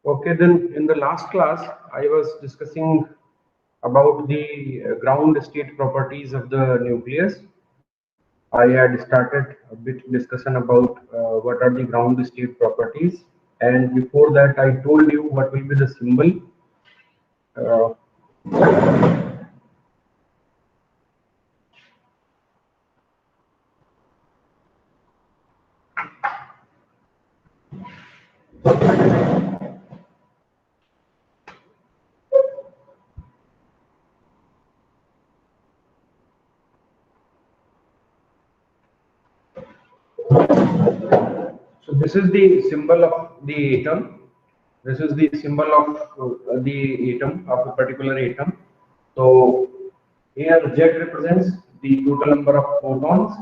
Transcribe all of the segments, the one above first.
Okay, then in the last class, I was discussing about the ground state properties of the nucleus. I had started a bit discussion about what are the ground state properties, and before that, I told you what will be the symbol. Uh, So this is the symbol of the atom. This is the symbol of the atom of a particular atom. So here Z represents the total number of photons,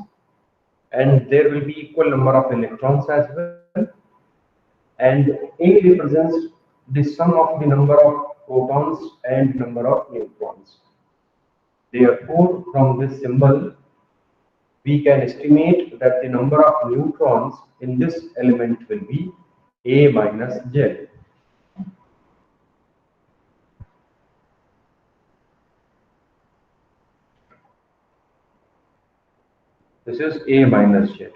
and there will be equal number of electrons as well. And A represents the sum of the number of photons and number of neutrons. Therefore, from this symbol, we can estimate that the number of neutrons in this element will be A minus Z. This is A minus Z.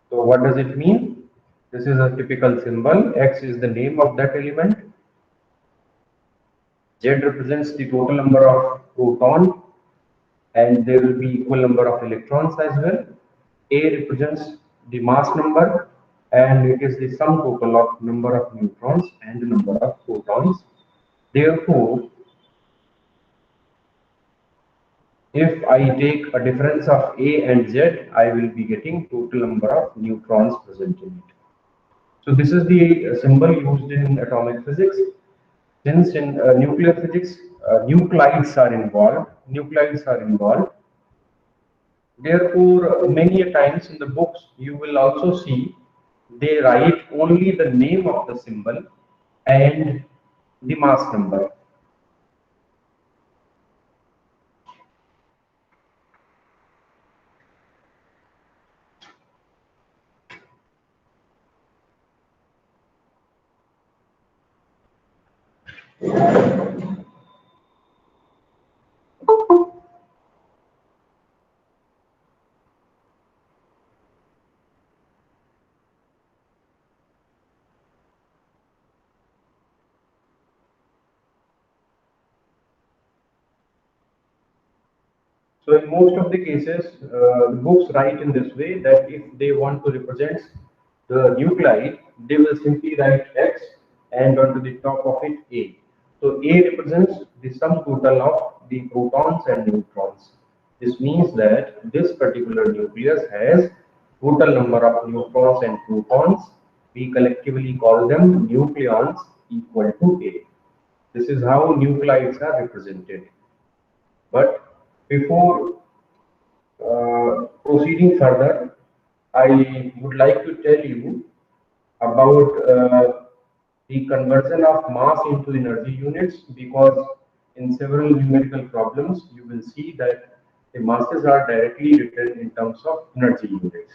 So what does it mean? This is a typical symbol. X is the name of that element. Z represents the total number of proton, and there will be equal number of electrons as well. A represents the mass number, and it is the sum total of number of neutrons and the number of photons. Therefore, if I take a difference of A and Z, I will be getting total number of neutrons present in it. So this is the symbol used in atomic physics. Since in nuclear physics, nuclides are involved. Therefore, many a times in the books, you will also see they write only the name of the symbol and the mass number. So in most of the cases, the books write in this way that if they want to represent the nuclide, they will simply write X and onto the top of it A. So A represents the sum total of the protons and neutrons. This means that this particular nucleus has total number of neutrons and protons. We collectively call them nucleons equal to A. This is how nuclides are represented. But before proceeding further, I would like to tell you about the conversion of mass into energy units, because in several numerical problems you will see that the masses are directly written in terms of energy units.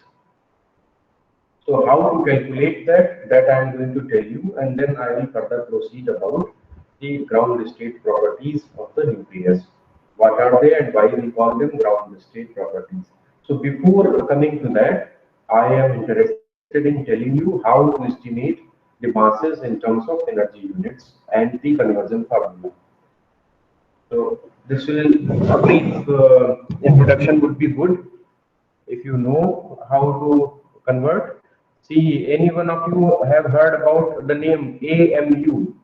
So how to calculate that I am going to tell you, and then I will further proceed about the ground state properties of the nucleus. What are they and why we call them ground state properties? So before coming to that, I am interested in telling you how to estimate the masses in terms of energy units and the conversion formula. So this will, a brief introduction would be good if you know how to convert. See, any one of you have heard about the name AMU?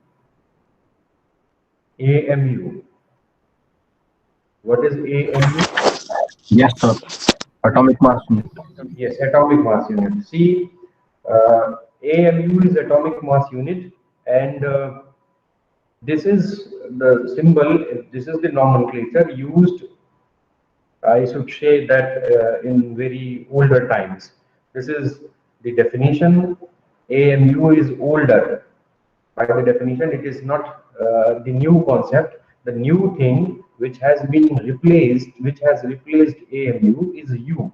AMU. What is AMU? Yes, sir. Atomic mass unit. Yes, atomic mass unit. See, AMU is atomic mass unit, and this is the symbol, this is the nomenclature used, I should say that in very older times. This is the definition. AMU is older. By the definition, it is not the new concept. The new thing which has been replaced, which has replaced AMU, is U.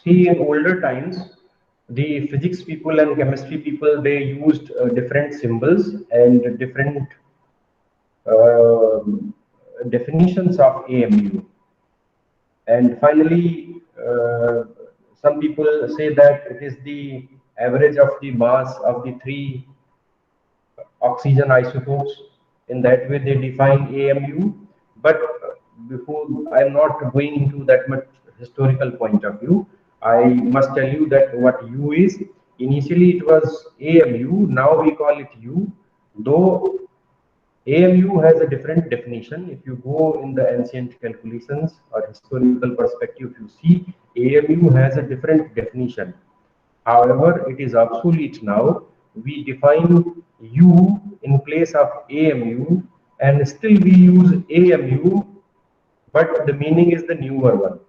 See, in older times, the physics people and chemistry people, they used different symbols and different uh, definitions of AMU. And finally, some people say that it is the average of the mass of the three oxygen isotopes. In that way, they define AMU. But before I'm not going into that much historical point of view, I must tell you that what U is. Initially, it was AMU. Now we call it U. Though AMU has a different definition. If you go in the ancient calculations or historical perspective, you see AMU has a different definition. However, it is obsolete now. We define U in place of AMU, and still we use AMU, but the meaning is the newer one.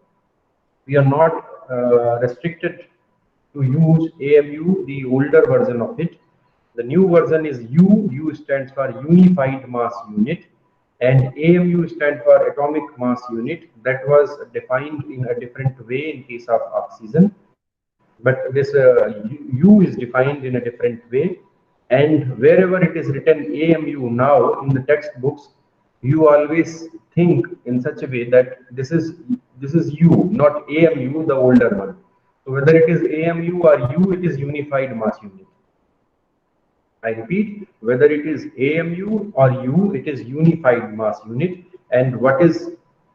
We are not restricted to use AMU, the older version of it. The new version is U. U stands for Unified Mass Unit, and AMU stands for Atomic Mass Unit. That was defined in a different way in case of oxygen, but this U is defined in a different way. And wherever it is written AMU now in the textbooks, you always think in such a way that this is U, not AMU, the older one. So whether it is AMU or U, it is Unified Mass Unit. I repeat, whether it is AMU or U, it is Unified Mass Unit. And what is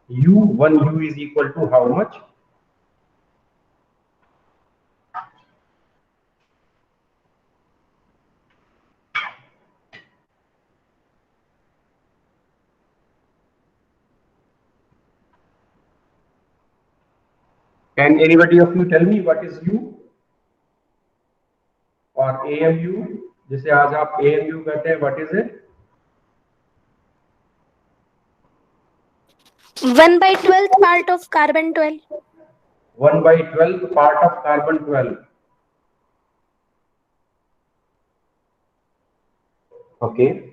U? One U is equal to how much? Can anybody of you tell me what is U or AMU? जिसे आज आप AMU कहते हैं, what is it? 1/12th part of carbon 12. 1/12th part of carbon 12. Okay.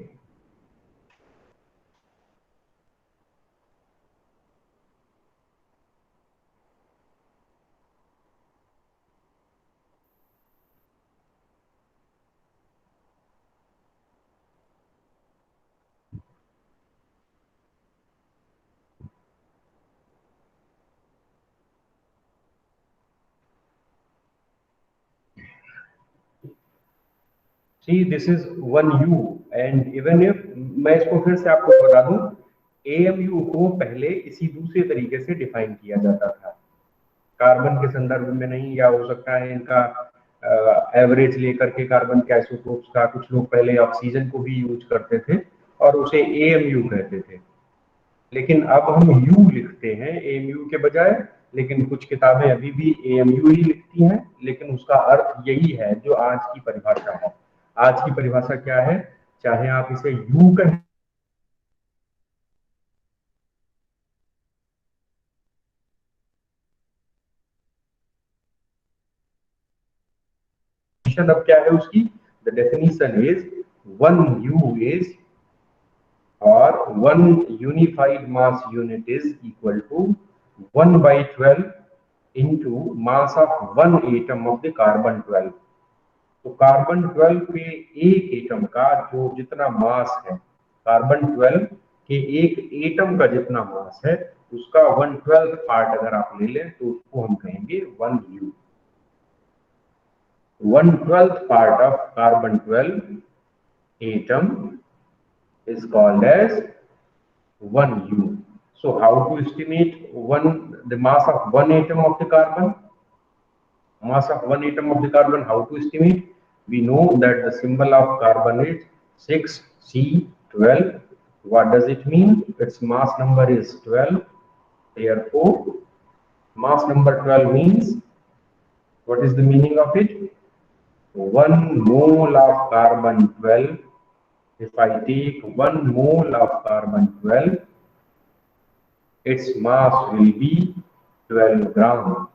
See, this is 1U, and even if मैं इसको फिर से आपको बता दूं, AMU को पहले इसी दूसरे तरीके से डिफाइन किया जाता था, कार्बन के संदर्भ में नहीं, या हो सकता है इनका एवरेज लेकर के कार्बन के आइसोटोप्स का। कुछ लोग पहले ऑक्सीजन को भी यूज करते थे और उसे AMU कहते थे, लेकिन अब हम U लिखते हैं AMU के बजाय। लेकिन कुछ किताबें अभी भी AMU ही लिखती हैं, लेकिन उसका अर्थ यही है जो आज की परिभाषा है। आज की परिभाषा क्या है? चाहे आप इसे U कहें, अब क्या है उसकी? The definition is 1U is or 1 unified mass unit is equal to 1/12 into mass of 1 atom of the carbon 12. तो कार्बन 12 के एक एटम का जो जितना मास है, कार्बन 12 के एक एटम का जितना मास है, उसका 1/12 पार्ट अगर आप ले लें तो उसको हम कहेंगे 1U. 1/12 part of carbon 12 atom is called as 1U. So how to estimate the mass of one atom of the carbon? Mass of one atom of the carbon, how to estimate? We know that the symbol of carbon is 6C12. What does it mean? Its mass number is 12. Therefore, mass number 12 means, what is the meaning of it? 1 mole of carbon 12. If I take 1 mole of carbon 12, its mass will be 12 grams.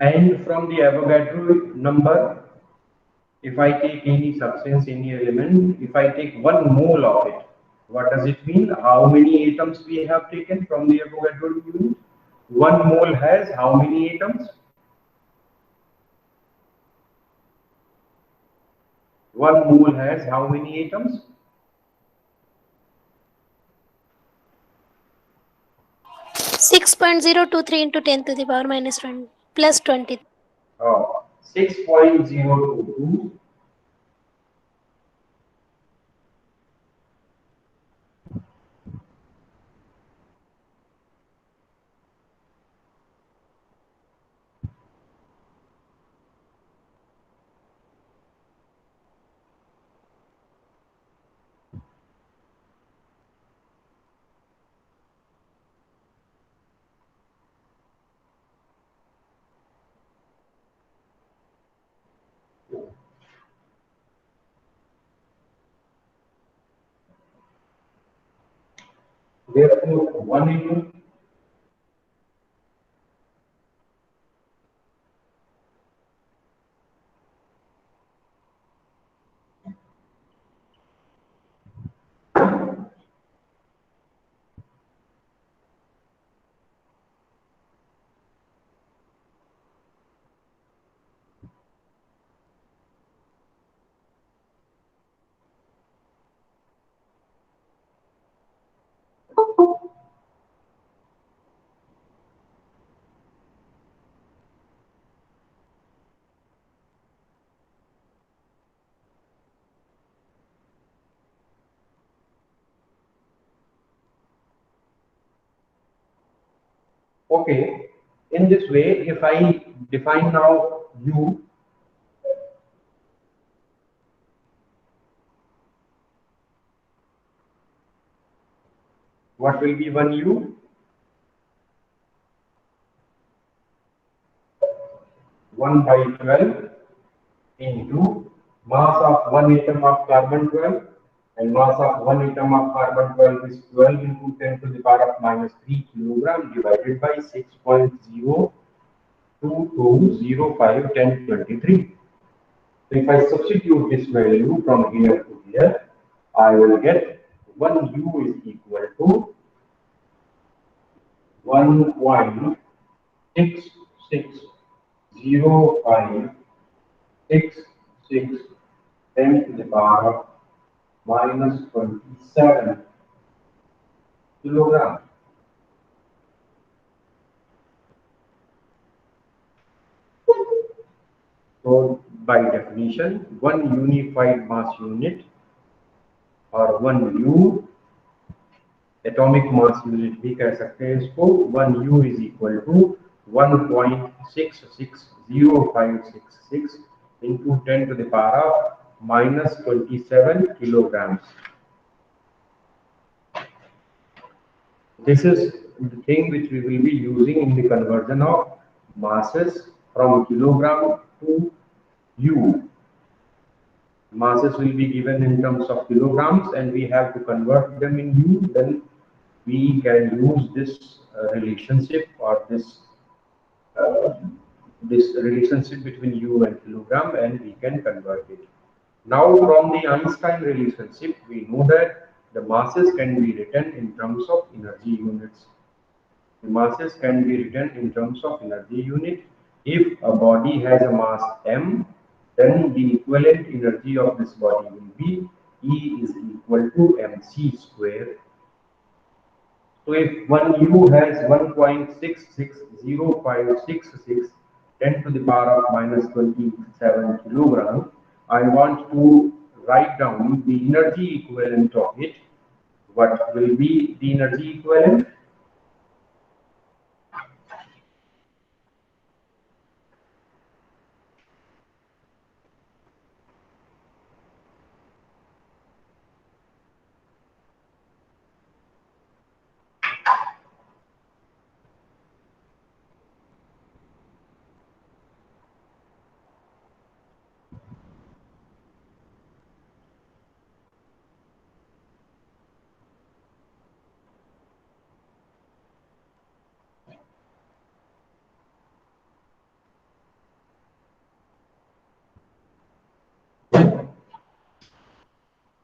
And from the Avogadro number, if I take any substance, any element, if I take 1 mole of it, what does it mean? How many atoms we have taken from the Avogadro unit? 1 mole has how many atoms? 1 mole has how many atoms? 6.023 into 10 to the power minus 1 plus 20. 6.022. Therefore, 1 into okay. In this way, if I define now U, what will be 1 U? 1 by 12 into mass of 1 atom of carbon 12, and mass of 1 atom of carbon 12 is 12 into 10 to the power of minus 3 kilogram divided by 6.02205 1023. So if I substitute this value from here to here, I will get 1 U is equal to 1.660566 10 to the power of minus 27 kilograms. So by definition, 1 unified mass unit or 1 U atomic mass unit भी कह सकते हैं इसको 1 U is equal to 1.660566 into 10 to the power of minus 27 kilograms. This is the thing which we will be using in the conversion of masses from kilogram to U. Masses will be given in terms of kilograms and we have to convert them in U. Then we can use this relationship or this relationship between U and kilogram, and we can convert it. Now from the Einstein relationship, we know that the masses can be written in terms of energy units. The masses can be written in terms of energy unit. If a body has a mass m, then the equivalent energy of this body will be E is equal to mc square. So if 1 U has 1.660566 10 to the power of minus 27 kilogram, I want to write down the energy equivalent of it. What will be the energy equivalent?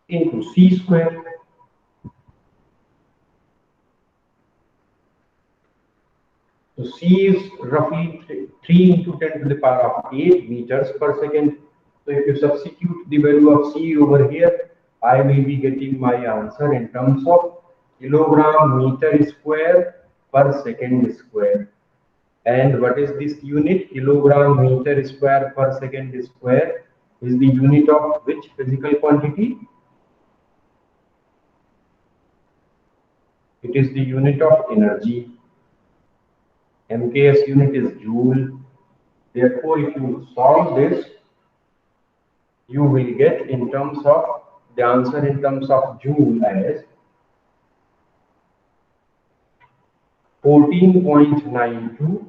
into c square. So c is roughly 3 into 10 to the power of 8 meters per second. So if you substitute the value of c over here, I will be getting my answer in terms of kilogram meter square per second square. And what is this unit? Kilogram meter square per second square is the unit of which physical quantity? It is the unit of energy. MKS unit is joule. Therefore, if you solve this, you will get in terms of the answer in terms of joule as 14.92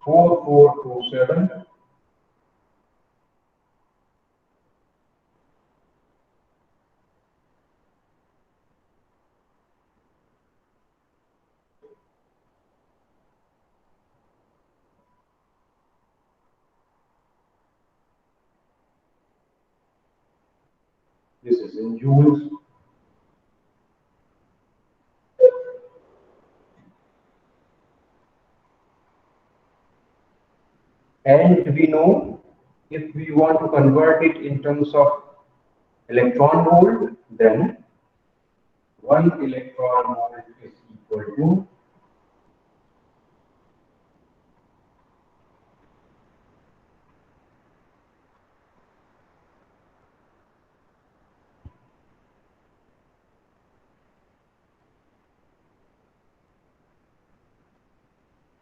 4427 this is in joules. And we know if we want to convert it in terms of electron volt, then 1 electron volt is equal to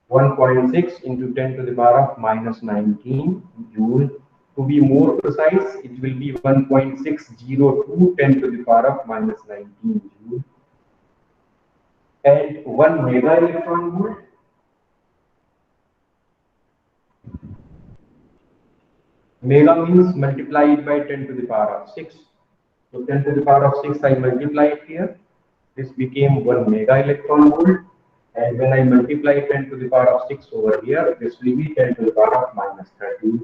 1.6 into 10 to the power of minus 19 joule. To be more precise, it will be 1.602 10 to the power of minus 19 joule. And 1 mega electron volt. Mega means multiplied by 10 to the power of 6. So 10 to the power of 6 I multiply it here. This became 1 mega electron volt. And when I multiply 10 to the power of 6 over here, this will be 10 to the power of minus 13.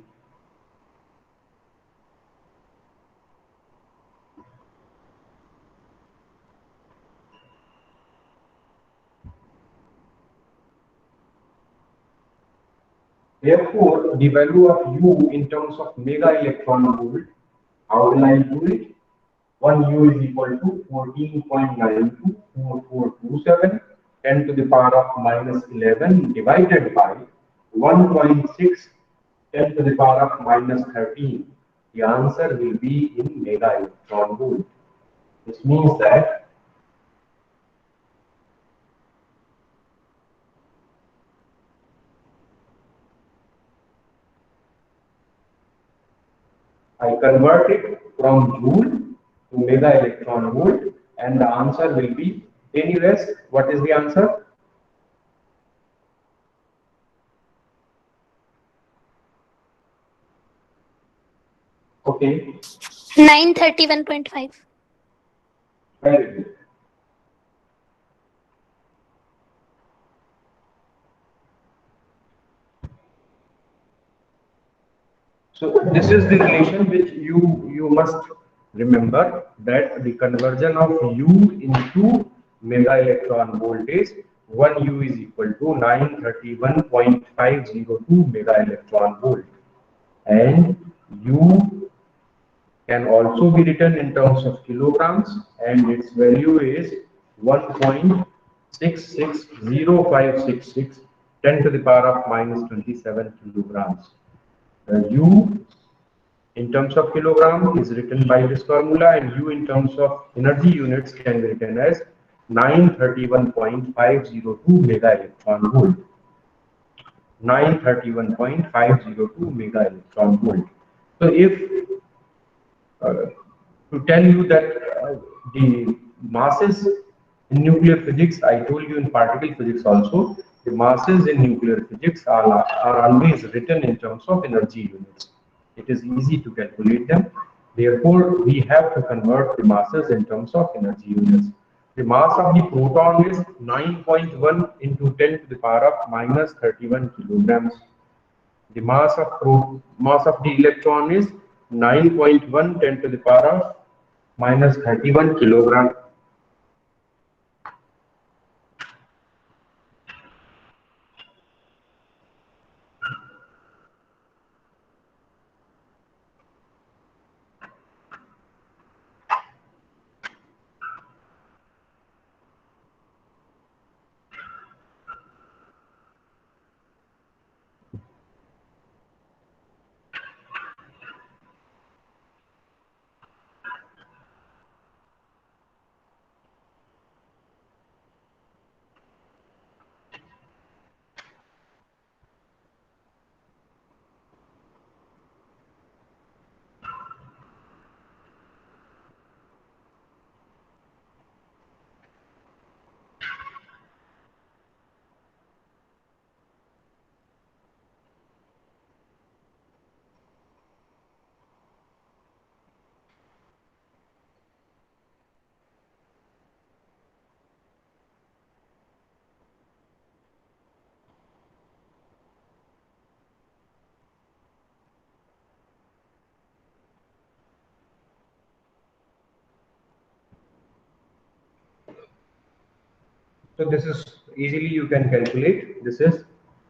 Therefore, the value of U in terms of mega electron volt, how will I do it? 1 U is equal to 14.924427 10 to the power of minus 11 divided by 1.6 10 to the power of minus 13. The answer will be in mega electron volt. This means that I convert it from joule to mega electron volt, and the answer will be any rest. What is the answer? Okay. 931.5. Very good. So this is the relation which you must remember, that the conversion of U into mega electron volt is 1 U is equal to 931.502 mega electron volt, and U can also be written in terms of kilograms, and its value is 1.660566 10 to the power of minus 27 kilograms. U in terms of kilogram is written by this formula, and U in terms of energy units can be written as 931.502 mega electron volt. 931.502 mega electron volt. So if to tell you that the masses in nuclear physics, I told you in particle physics also, the masses in nuclear physics are always written in terms of energy units. It is easy to calculate them. Therefore, we have to convert the masses in terms of energy units. The mass of the proton is 9.1 into 10 to the power of minus 31 kilograms. The mass of the electron is 9.1 10 to the power of minus 31 kilogram. So this is easily you can calculate. This is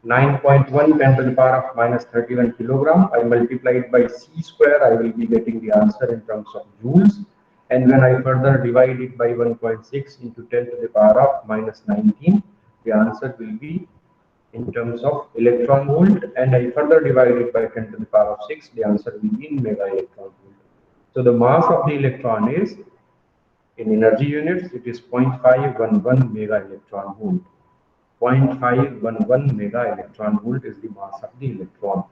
9.1 10 to the power of minus 31 kilogram. I multiply it by c square. I will be getting the answer in terms of joules. And when I further divide it by 1.6 into 10 to the power of minus 19, the answer will be in terms of electron volt. And I further divide it by 10 to the power of 6, the answer will be in mega electron volt. So the mass of the electron is, in energy units, it is 0.511 mega electron volt. 0.511 mega electron volt is the mass of the electron.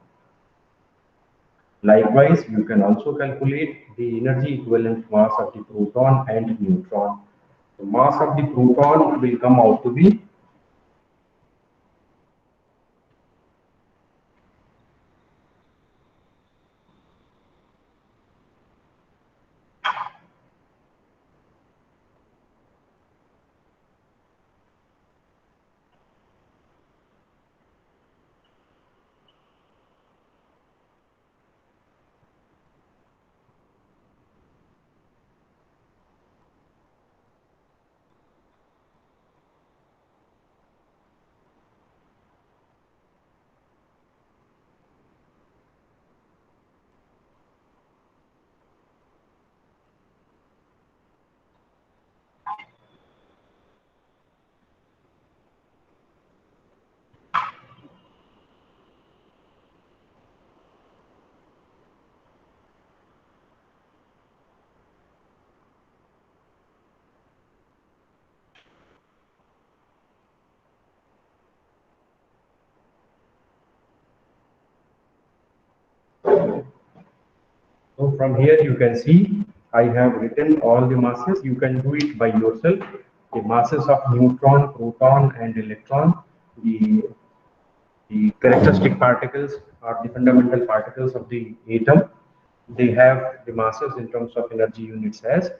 Likewise, you can also calculate the energy equivalent mass of the proton and neutron. The mass of the proton will come out to be So from here you can see I have written all the masses. You can do it by yourself. The masses of neutron, proton and electron, the characteristic particles or the fundamental particles of the atom, they have the masses in terms of energy units as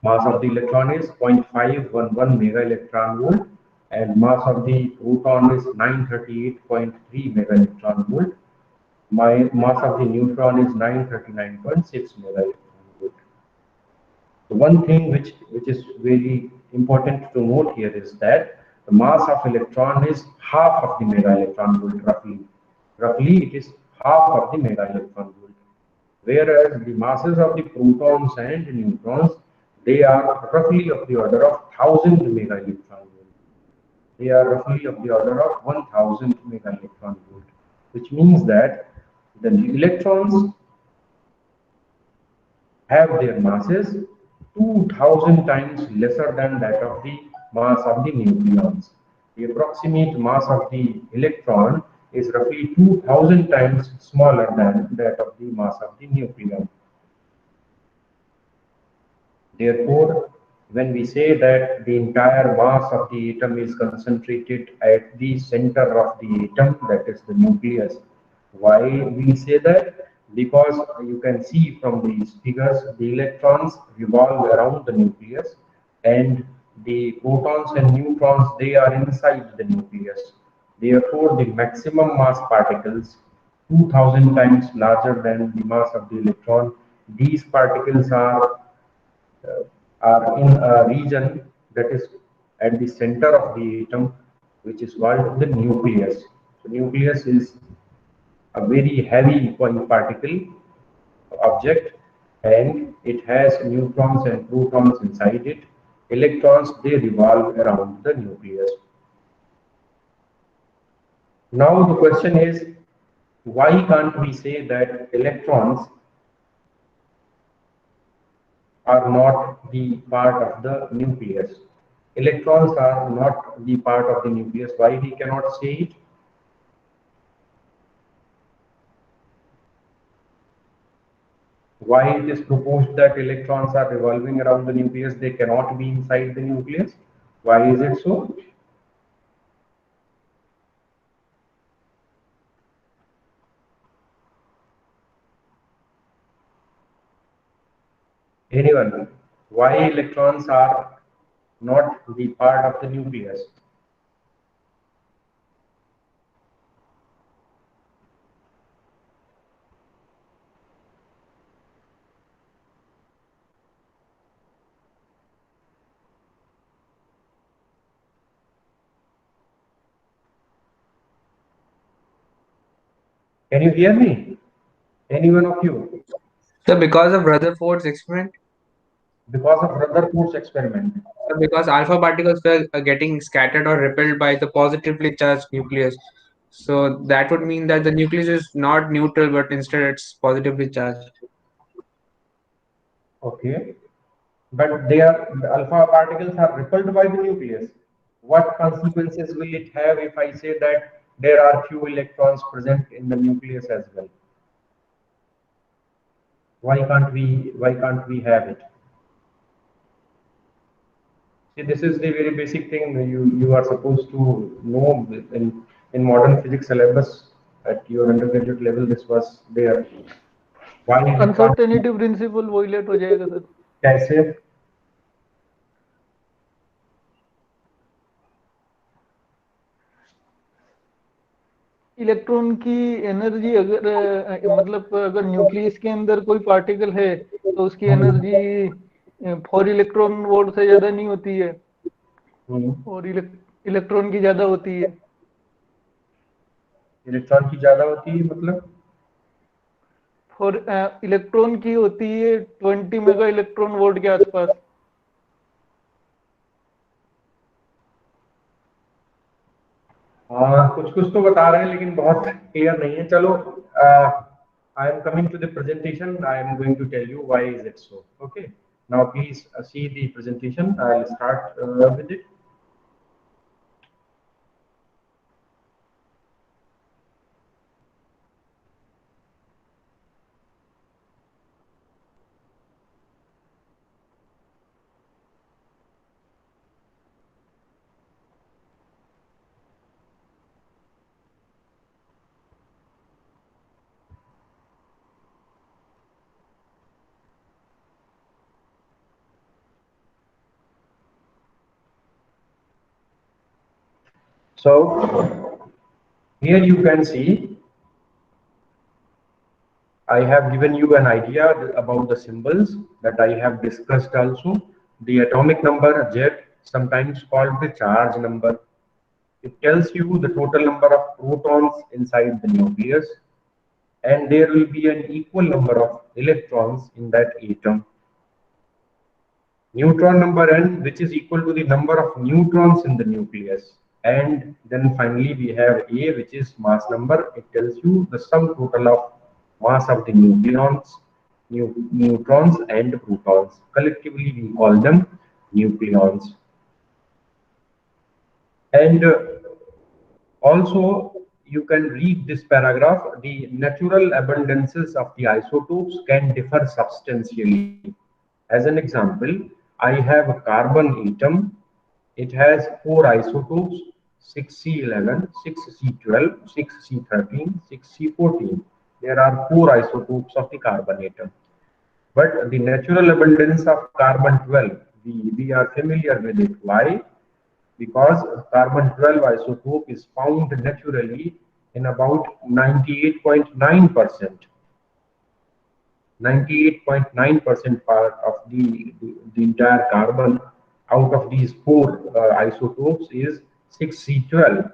mass of the electron is 0.511 mega electron volt and mass of the proton is 938.3 mega electron volt. My mass of the neutron is 939.6 mega electron volt. The one thing which is very important to note here is that the mass of electron is half of the mega electron volt roughly. Roughly it is half of the mega electron volt. Whereas the masses of the protons and neutrons, they are roughly of the order of 1000 mega electron volt. They are roughly of the order of 1000 mega electron volt, which means that the electrons have their masses 2000 times lesser than that of the mass of the nucleons. The approximate mass of the electron is roughly 2000 times smaller than that of the mass of the nucleon. Therefore, when we say that the entire mass of the atom is concentrated at the center of the atom, that is the nucleus, why we say that? Because you can see from these figures, the electrons revolve around the nucleus and the protons and neutrons, they are inside the nucleus. Therefore, the maximum mass particles 2000 times larger than the mass of the electron. These particles are in a region that is at the center of the atom, which is called the nucleus. So nucleus is a very heavy particle object, and it has neutrons and protons inside it. Electrons, they revolve around the nucleus. Now the question is, why can't we say that electrons are not the part of the nucleus? Electrons are not the part of the nucleus. Why we cannot say it? Why it is proposed that electrons are revolving around the nucleus, they cannot be inside the nucleus? Why is it so? Anyone? Why electrons are not the part of the nucleus? Can you hear me? Any one of you? So because of Rutherford's experiment, Because of Rutherford's experiment. because alpha particles were getting scattered or repelled by the positively charged nucleus. So that would mean that the nucleus is not neutral, but instead it's positively charged. Okay. But the alpha particles are repelled by the nucleus. What consequences will it have if I say that there are few electrons present in the nucleus as well? Why can't we have it? See, this is the very basic thing you are supposed to know in modern physics syllabus at your undergraduate level. This was there. Why uncertainty principle violate हो जाएगा sir. कैसे? Electron की energy अगर मतलब अगर nucleus के अंदर कोई पार्टिकल है तो उसकी एनर्जी 4 इलेक्ट्रॉन वोल्ट से ज्यादा नहीं होती है और इलेक्ट्रॉन की ज्यादा होती है. इलेक्ट्रॉन की ज्यादा होती है मतलब? फॉर इलेक्ट्रॉन की होती है 20 मेगा इलेक्ट्रॉन वोल्ट के आसपास. हाँ, कुछ तो बता रहे हैं लेकिन बहुत क्लियर नहीं है. चलो, I am coming to the presentation. I am going to tell you why is it so. Okay. Now please see the presentation. I'll start with it. So here you can see I have given you an idea about the symbols that I have discussed also. The atomic number Z, sometimes called the charge number. It tells you the total number of protons inside the nucleus, and there will be an equal number of electrons in that atom. Neutron number N, which is equal to the number of neutrons in the nucleus. And then finally we have A, which is mass number. It tells you the sum total of mass of the neutrons and protons. Collectively we call them nucleons. And also you can read this paragraph. The natural abundances of the isotopes can differ substantially. As an example, I have a carbon atom. It has 4 isotopes: 6C11, 6C12, 6C13, 6C14. There are 4 isotopes of the carbon atom. But the natural abundance of carbon 12, we are familiar with it. Why? because carbon 12 isotope is found naturally in about 98.9%. 98.9% part of the entire carbon out of these four isotopes is 6C12.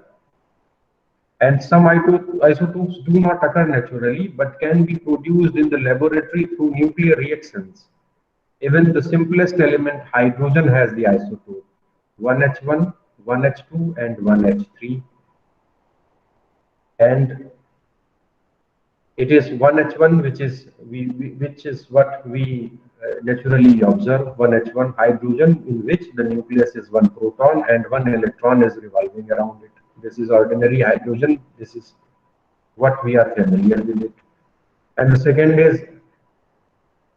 And some isotopes do not occur naturally but can be produced in the laboratory through nuclear reactions. Even the simplest element, hydrogen, has the isotope 1H1, 1H2, and 1H3. And it is 1H1 which is what we naturally observe, 1H1 hydrogen, in which the nucleus is one proton and one electron is revolving around it. This is ordinary hydrogen. This is what we are familiar with it. And the second is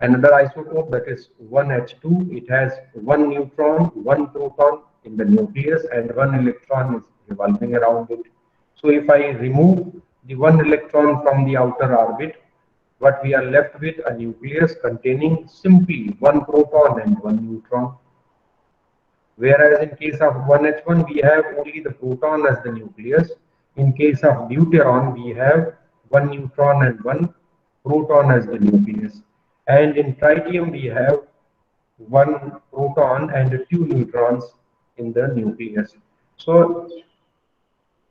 another isotope, that is 1H2. It has one neutron, one proton in the nucleus, and one electron is revolving around it. So if I remove the one electron from the outer orbit, what we are left with a nucleus containing simply one proton and one neutron. Whereas in case of 1H1, we have only the proton as the nucleus. In case of deuteron, we have one neutron and one proton as the nucleus. And in tritium, we have one proton and two neutrons in the nucleus. So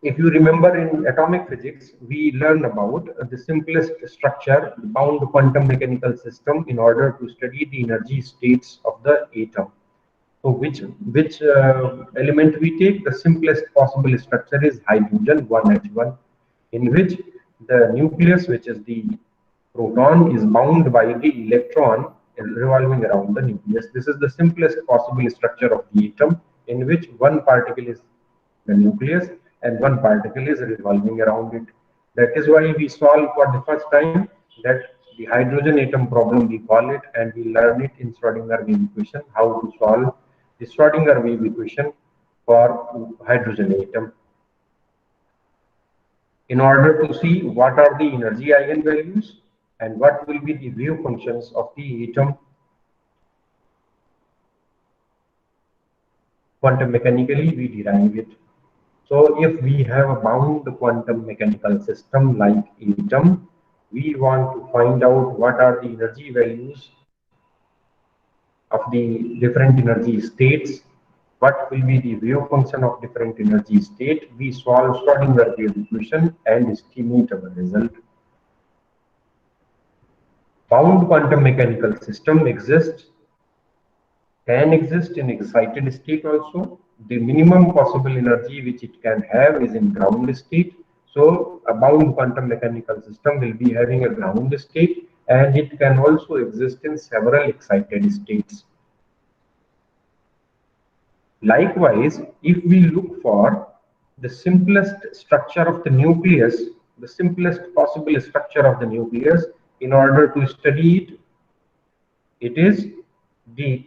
if you remember, in atomic physics, we learned about the simplest structure, the bound quantum mechanical system, in order to study the energy states of the atom. So which element we take? The simplest possible structure is hydrogen 1H1, in which the nucleus, which is the proton, is bound by the electron revolving around the nucleus. This is the simplest possible structure of the atom, in which one particle is the nucleus and one particle is revolving around it. That is why we solve for the first time that the hydrogen atom problem, we call it, and we learn it in Schrodinger wave equation, how to solve the Schrodinger wave equation for hydrogen atom. In order to see what are the energy eigenvalues and what will be the wave functions of the atom, quantum mechanically we derive it. So if we have a bound quantum mechanical system like atom, we want to find out what are the energy values of the different energy states, what will be the wave function of different energy state. We solve Schrodinger wave equation and estimate our result. Bound quantum mechanical system can exist in excited state also. The minimum possible energy which it can have is in ground state. So a bound quantum mechanical system will be having a ground state, and it can also exist in several excited states. Likewise, if we look for the simplest structure of the nucleus, the simplest possible structure of the nucleus, in order to study it, it is the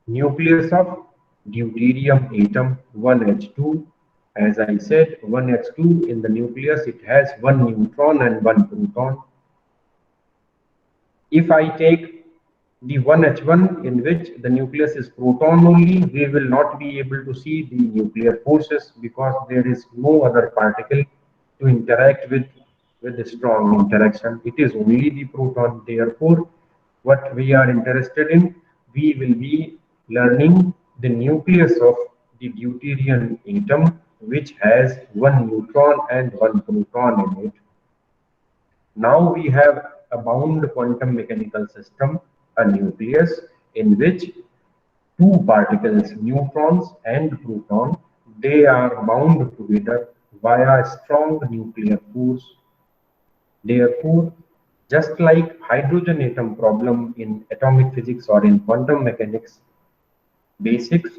nucleus of deuterium atom 1H2. As I said, 1H2 in the nucleus, it has one neutron and one proton. If I take the 1H1 in which the nucleus is proton only, we will not be able to see the nuclear forces because there is no other particle to interact with the strong interaction. It is only the proton. Therefore, what we are interested in, we will be learning the nucleus of the deuterium atom, which has one neutron and one proton in it. Now we have a bound quantum mechanical system, a nucleus in which two particles, neutrons and proton, they are bound together via a strong nuclear force. Therefore, just like hydrogen atom problem in atomic physics or in quantum mechanics basics,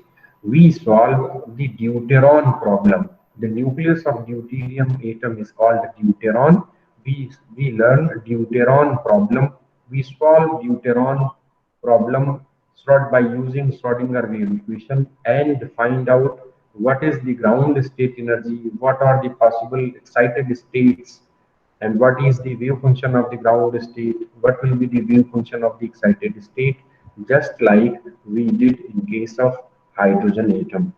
we solve the deuteron problem. The nucleus of deuterium atom is called deuteron. We learn deuteron problem. We solve deuteron problem by using Schrodinger wave equation and find out what is the ground state energy, what are the possible excited states, and what is the wave function of the ground state, what will be the wave function of the excited state, just like we did in case of hydrogen atom.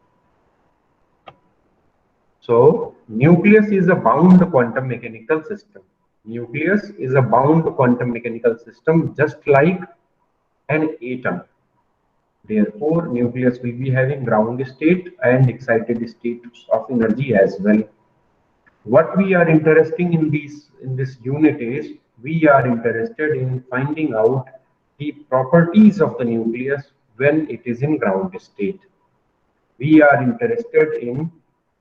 So nucleus is a bound quantum mechanical system. Nucleus is a bound quantum mechanical system, just like an atom. Therefore, nucleus will be having ground state and excited state of energy as well. What we are interested in this unit is we are interested in finding out the properties of the nucleus when it is in ground state. We are interested in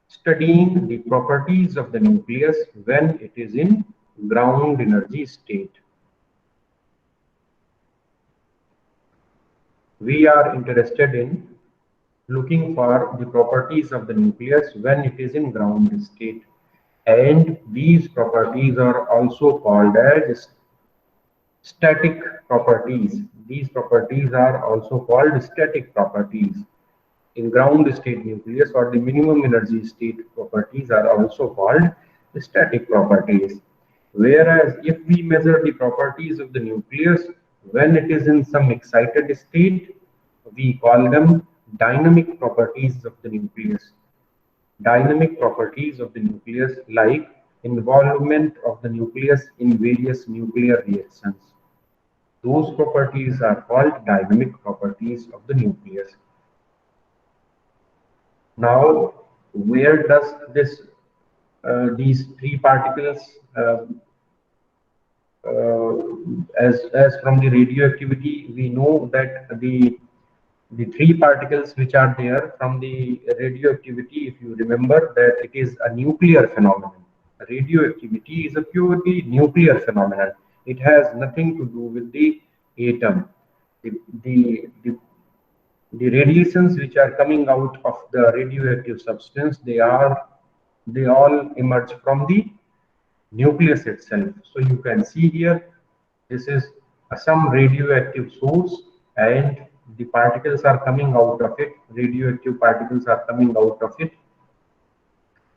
studying the properties of the nucleus when it is in ground energy state. We are interested in looking for the properties of the nucleus when it is in ground state, and these properties are also called as static properties. These properties are also called static properties. In ground state nucleus, or the minimum energy state properties are also called static properties. Whereas if we measure the properties of the nucleus when it is in some excited state, we call them dynamic properties of the nucleus. Dynamic properties of the nucleus, like involvement of the nucleus in various nuclear reactions. Those properties are called dynamic properties of the nucleus. Now, where does these three particles, as from the radioactivity, we know that the three particles which are there from the radioactivity, if you remember, that it is a nuclear phenomenon. Radioactivity is a purely nuclear phenomenon. It has nothing to do with the atom. The, the, the, the radiations which are coming out of the radioactive substance, they all emerge from the nucleus itself. So you can see here, this is some radioactive source, and the particles are coming out of it. Radioactive particles are coming out of it.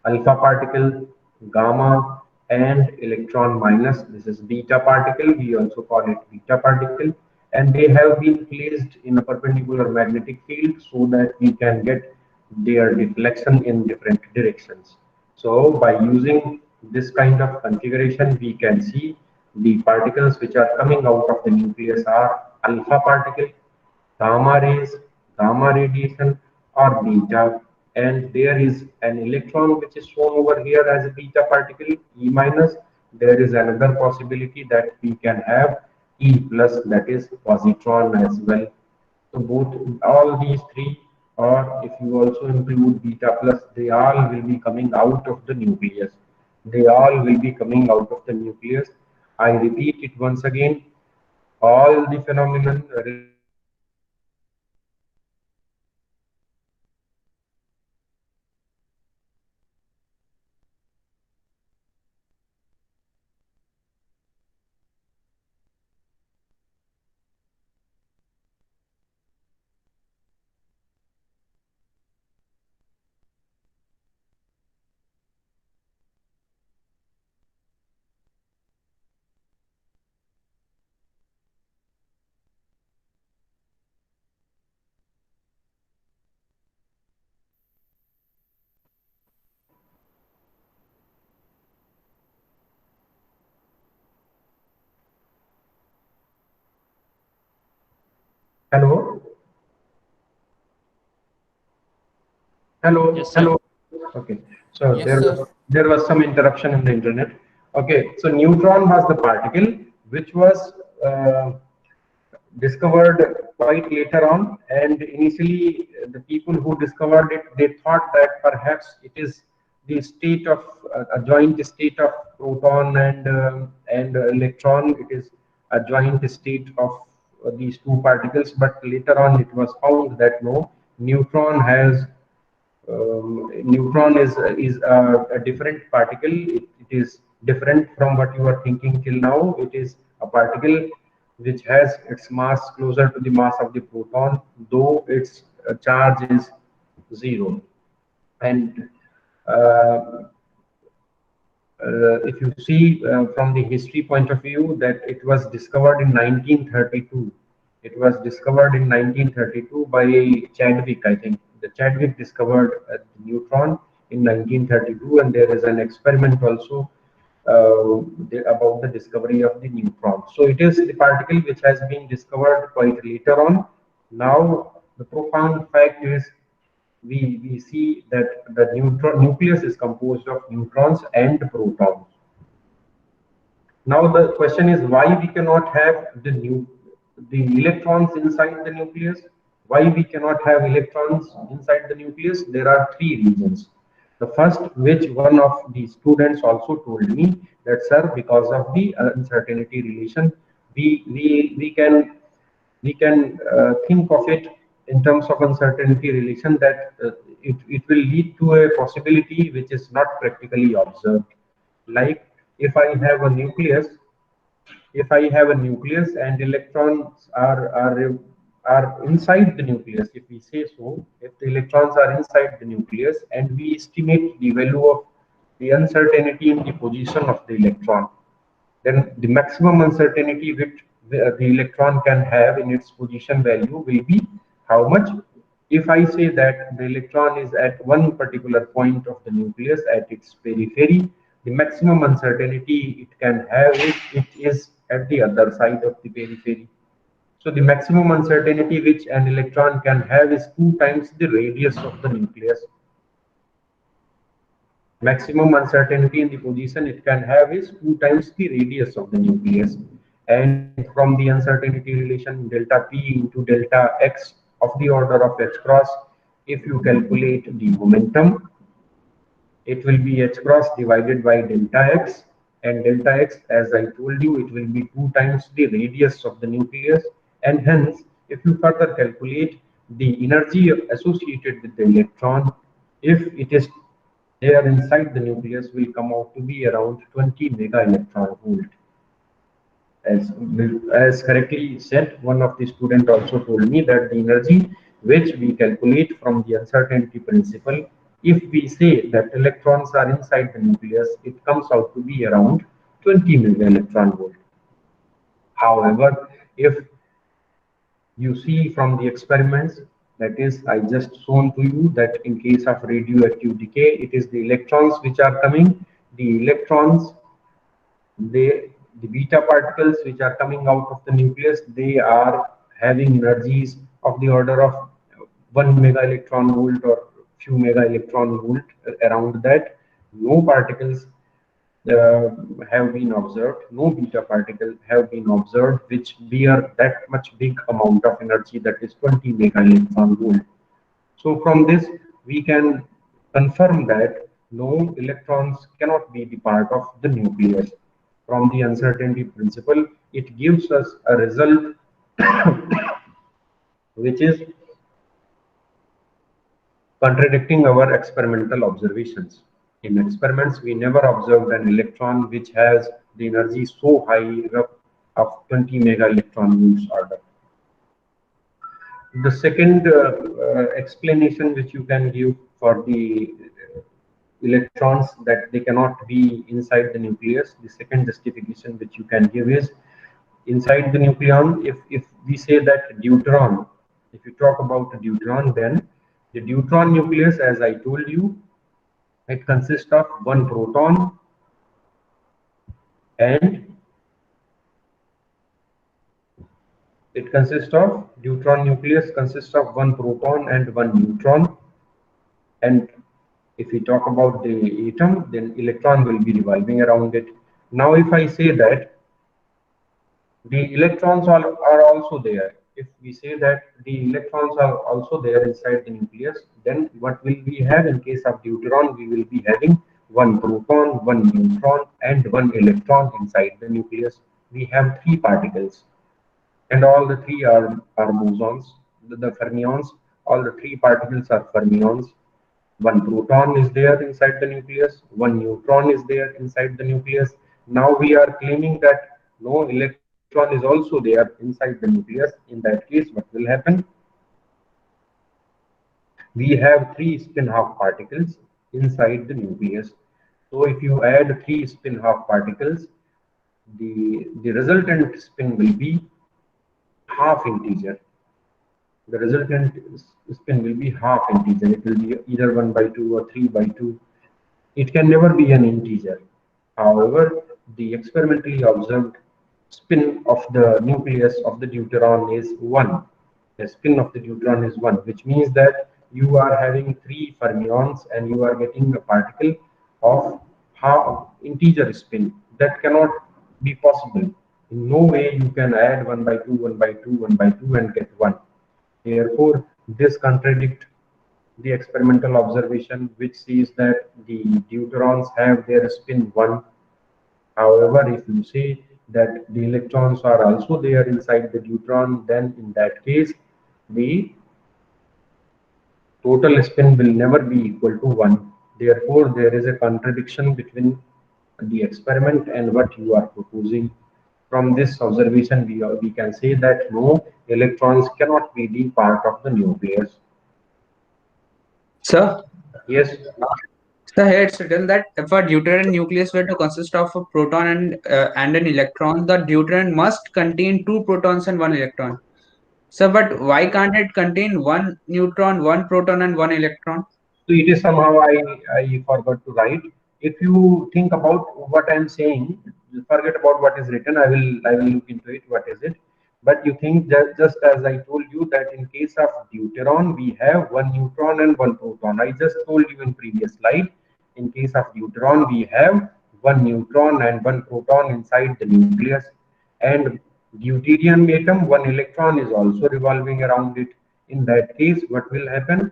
Alpha particle, gamma, and electron minus. This is beta particle. We also call it beta particle. And they have been placed in a perpendicular magnetic field so that we can get their deflection in different directions. So by using this kind of configuration, we can see the particles which are coming out of the nucleus are alpha particle, gamma rays, gamma radiation, or beta. And there is an electron which is shown over here as a beta particle, E minus. There is another possibility that we can have E plus, that is positron as well. So both, all these three, or if you also include beta plus, they all will be coming out of the nucleus. They all will be coming out of the nucleus. I repeat it once again. All the phenomenon related to the radioactivity are Hello? Hello? Yes, sir. Hello? Okay. So Yes, there was some interruption in the internet. Okay. So neutron was the particle which was discovered quite later on, and initially the people who discovered it, they thought that perhaps it is the state of a joint state of proton and electron. It is a joint state of these two particles, but later on it was found that no, neutron has neutron is a different particle. It is different from what you are thinking till now. It is a particle which has its mass closer to the mass of the proton, though its charge is zero. And if you see from the history point of view, that it was discovered in 1932. It was discovered in 1932 by Chadwick, I think. The Chadwick discovered the neutron in 1932, and there is an experiment also about the discovery of the neutron. So it is the particle which has been discovered quite later on. Now the profound fact is we see that the nucleus is composed of neutrons and protons. Now the question is why we cannot have the electrons inside the nucleus? Why we cannot have electrons inside the nucleus? There are three reasons. The first, which one of the students also told me, that sir, because of the uncertainty relation, we can think of it in terms of uncertainty relation, that it will lead to a possibility which is not practically observed. Like if I have a nucleus, and electrons are inside the nucleus, if we say so, if the electrons are inside the nucleus and we estimate the value of the uncertainty in the position of the electron, then the maximum uncertainty which the electron can have in its position value will be how much? If I say that the electron is at one particular point of the nucleus at its periphery, the maximum uncertainty it can have is it is at the other side of the periphery. So the maximum uncertainty which an electron can have is 2 times the radius of the nucleus. Maximum uncertainty in the position it can have is 2 times the radius of the nucleus. And from the uncertainty relation delta P into delta X of the order of h cross, if you calculate the momentum, it will be h cross divided by delta X, and delta X, as I told you, it will be 2 times the radius of the nucleus, and hence if you further calculate the energy associated with the electron, if it is there inside the nucleus, will come out to be around 20 mega electron volt. As correctly said, one of the students also told me that the energy which we calculate from the uncertainty principle, if we say that electrons are inside the nucleus, it comes out to be around 20 mega electron volt. However, if you see from the experiments, that is, I just shown to you that in case of radioactive decay, it is the electrons which are coming. The electrons, the beta particles which are coming out of the nucleus, they are having energies of the order of 1 mega electron volt or few mega electron volt, around that. No particles have been observed, no beta particles have been observed which bear that much big amount of energy, that is 20 mega electron volt. So from this we can confirm that no, electrons cannot be the part of the nucleus. From the uncertainty principle, it gives us a result which is contradicting our experimental observations. In experiments, we never observed an electron which has the energy so high of 20 mega electron volts order. The second explanation which you can give for the electrons that they cannot be inside the nucleus, the second justification which you can give is inside the nucleon. If we say that deuteron, if you talk about the deuteron, then the deuteron nucleus, as I told you, it consists of one proton and deuteron nucleus consists of one proton and one neutron. And if we talk about the atom, then electron will be revolving around it. Now if I say that the electrons are also there, if we say that the electrons are also there inside the nucleus, then what will we have? In case of deuteron, we will be having one proton, one neutron and one electron inside the nucleus. We have 3 particles, and all the 3 are bosons, the fermions. All the 3 particles are fermions. One proton is there inside the nucleus, one neutron is there inside the nucleus. Now we are claiming that no, electron is also there inside the nucleus. In that case, what will happen? We have 3 spin-half particles inside the nucleus. So if you add 3 spin-half particles, the resultant spin will be half integer. the resultant spin will be half integer. It will be either 1 by 2 or 3 by 2. It can never be an integer. However, the experimentally observed spin of the nucleus of the deuteron is 1. The spin of the deuteron is 1, which means that you are having 3 fermions and you are getting a particle of half integer spin. That cannot be possible. In no way you can add 1 by 2, 1 by 2, 1 by 2 and get 1. Therefore, this contradicts the experimental observation, which says that the deuterons have their spin 1. However, if you say that the electrons are also there inside the deuteron, then in that case, the total spin will never be equal to 1. Therefore, there is a contradiction between the experiment and what you are proposing. From this observation, we can say that no, electrons cannot be the part of the nucleus. Sir? Yes. So here it's written that if a deuterium nucleus were to consist of a proton and an electron, the deuterium must contain 2 protons and 1 electron. So, but why can't it contain 1 neutron, 1 proton, and 1 electron? So it is somehow I forgot to write. If you think about what I'm saying, forget about what is written. I will look into it. What is it? But you think that just as I told you that in case of deuteron we have 1 neutron and 1 proton. I just told you in previous slide. In case of deuteron we have 1 neutron and 1 proton inside the nucleus, and deuterium atom 1 electron is also revolving around it. In that case, what will happen?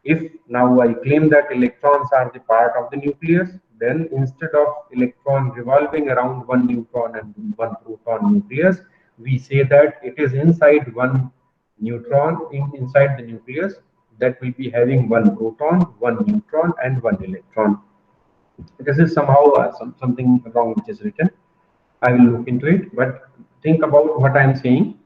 If now I claim that electrons are the part of the nucleus, then instead of electron revolving around 1 neutron and 1 proton nucleus, we say that it is inside 1 neutron inside the nucleus that will be having 1 proton, 1 neutron, and 1 electron. This is somehow something wrong which is written. I will look into it, but think about what I am saying.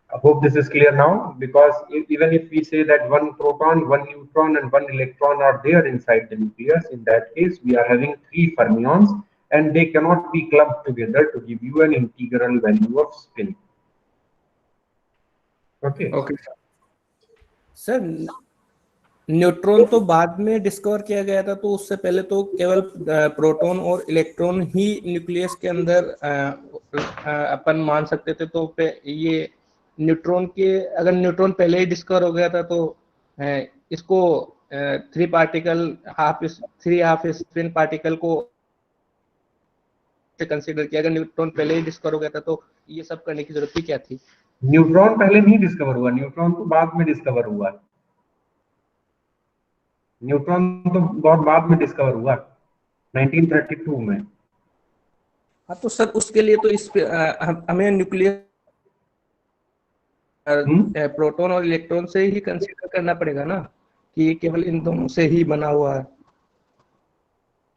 I hope this is clear now, because even if we say that 1 proton, 1 neutron, and 1 electron are there inside the nucleus, in that case we are having 3 fermions and they cannot be clubbed together to give you an integral value of spin. Okay. Okay. Sir neutron तो बाद में discover किया गया था, तो उससे पहले तो केवल प्रोटॉन और इलेक्ट्रॉन ही न्यूक्लियस के अंदर अपन मान सकते थे। तो ये न्यूट्रॉन के अगर न्यूट्रॉन पहले ही डिस्कवर हो गया था तो इसको 3 पार्टिकल हाफ स्पिन पार्टिकल को कंसीडर किया। अगर न्यूट्रॉन पहले ही डिस्कवर हो गया था तो ये सब करने की जरूरत ही क्या थी? न्यूट्रॉन पहले नहीं डिस्कवर हुआ, न्यूट्रॉन तो बाद में डिस्कवर हुआ। न्यूट्रॉन तो बहुत बाद में डिस्कवर हुआ 1932 में। हाँ तो सर उसके लिए तो इस हमें न्यूक्लियस प्रोटॉन और इलेक्ट्रॉन से ही कंसीडर करना पड़ेगा ना कि केवल इन दोनों से ही बना हुआ है।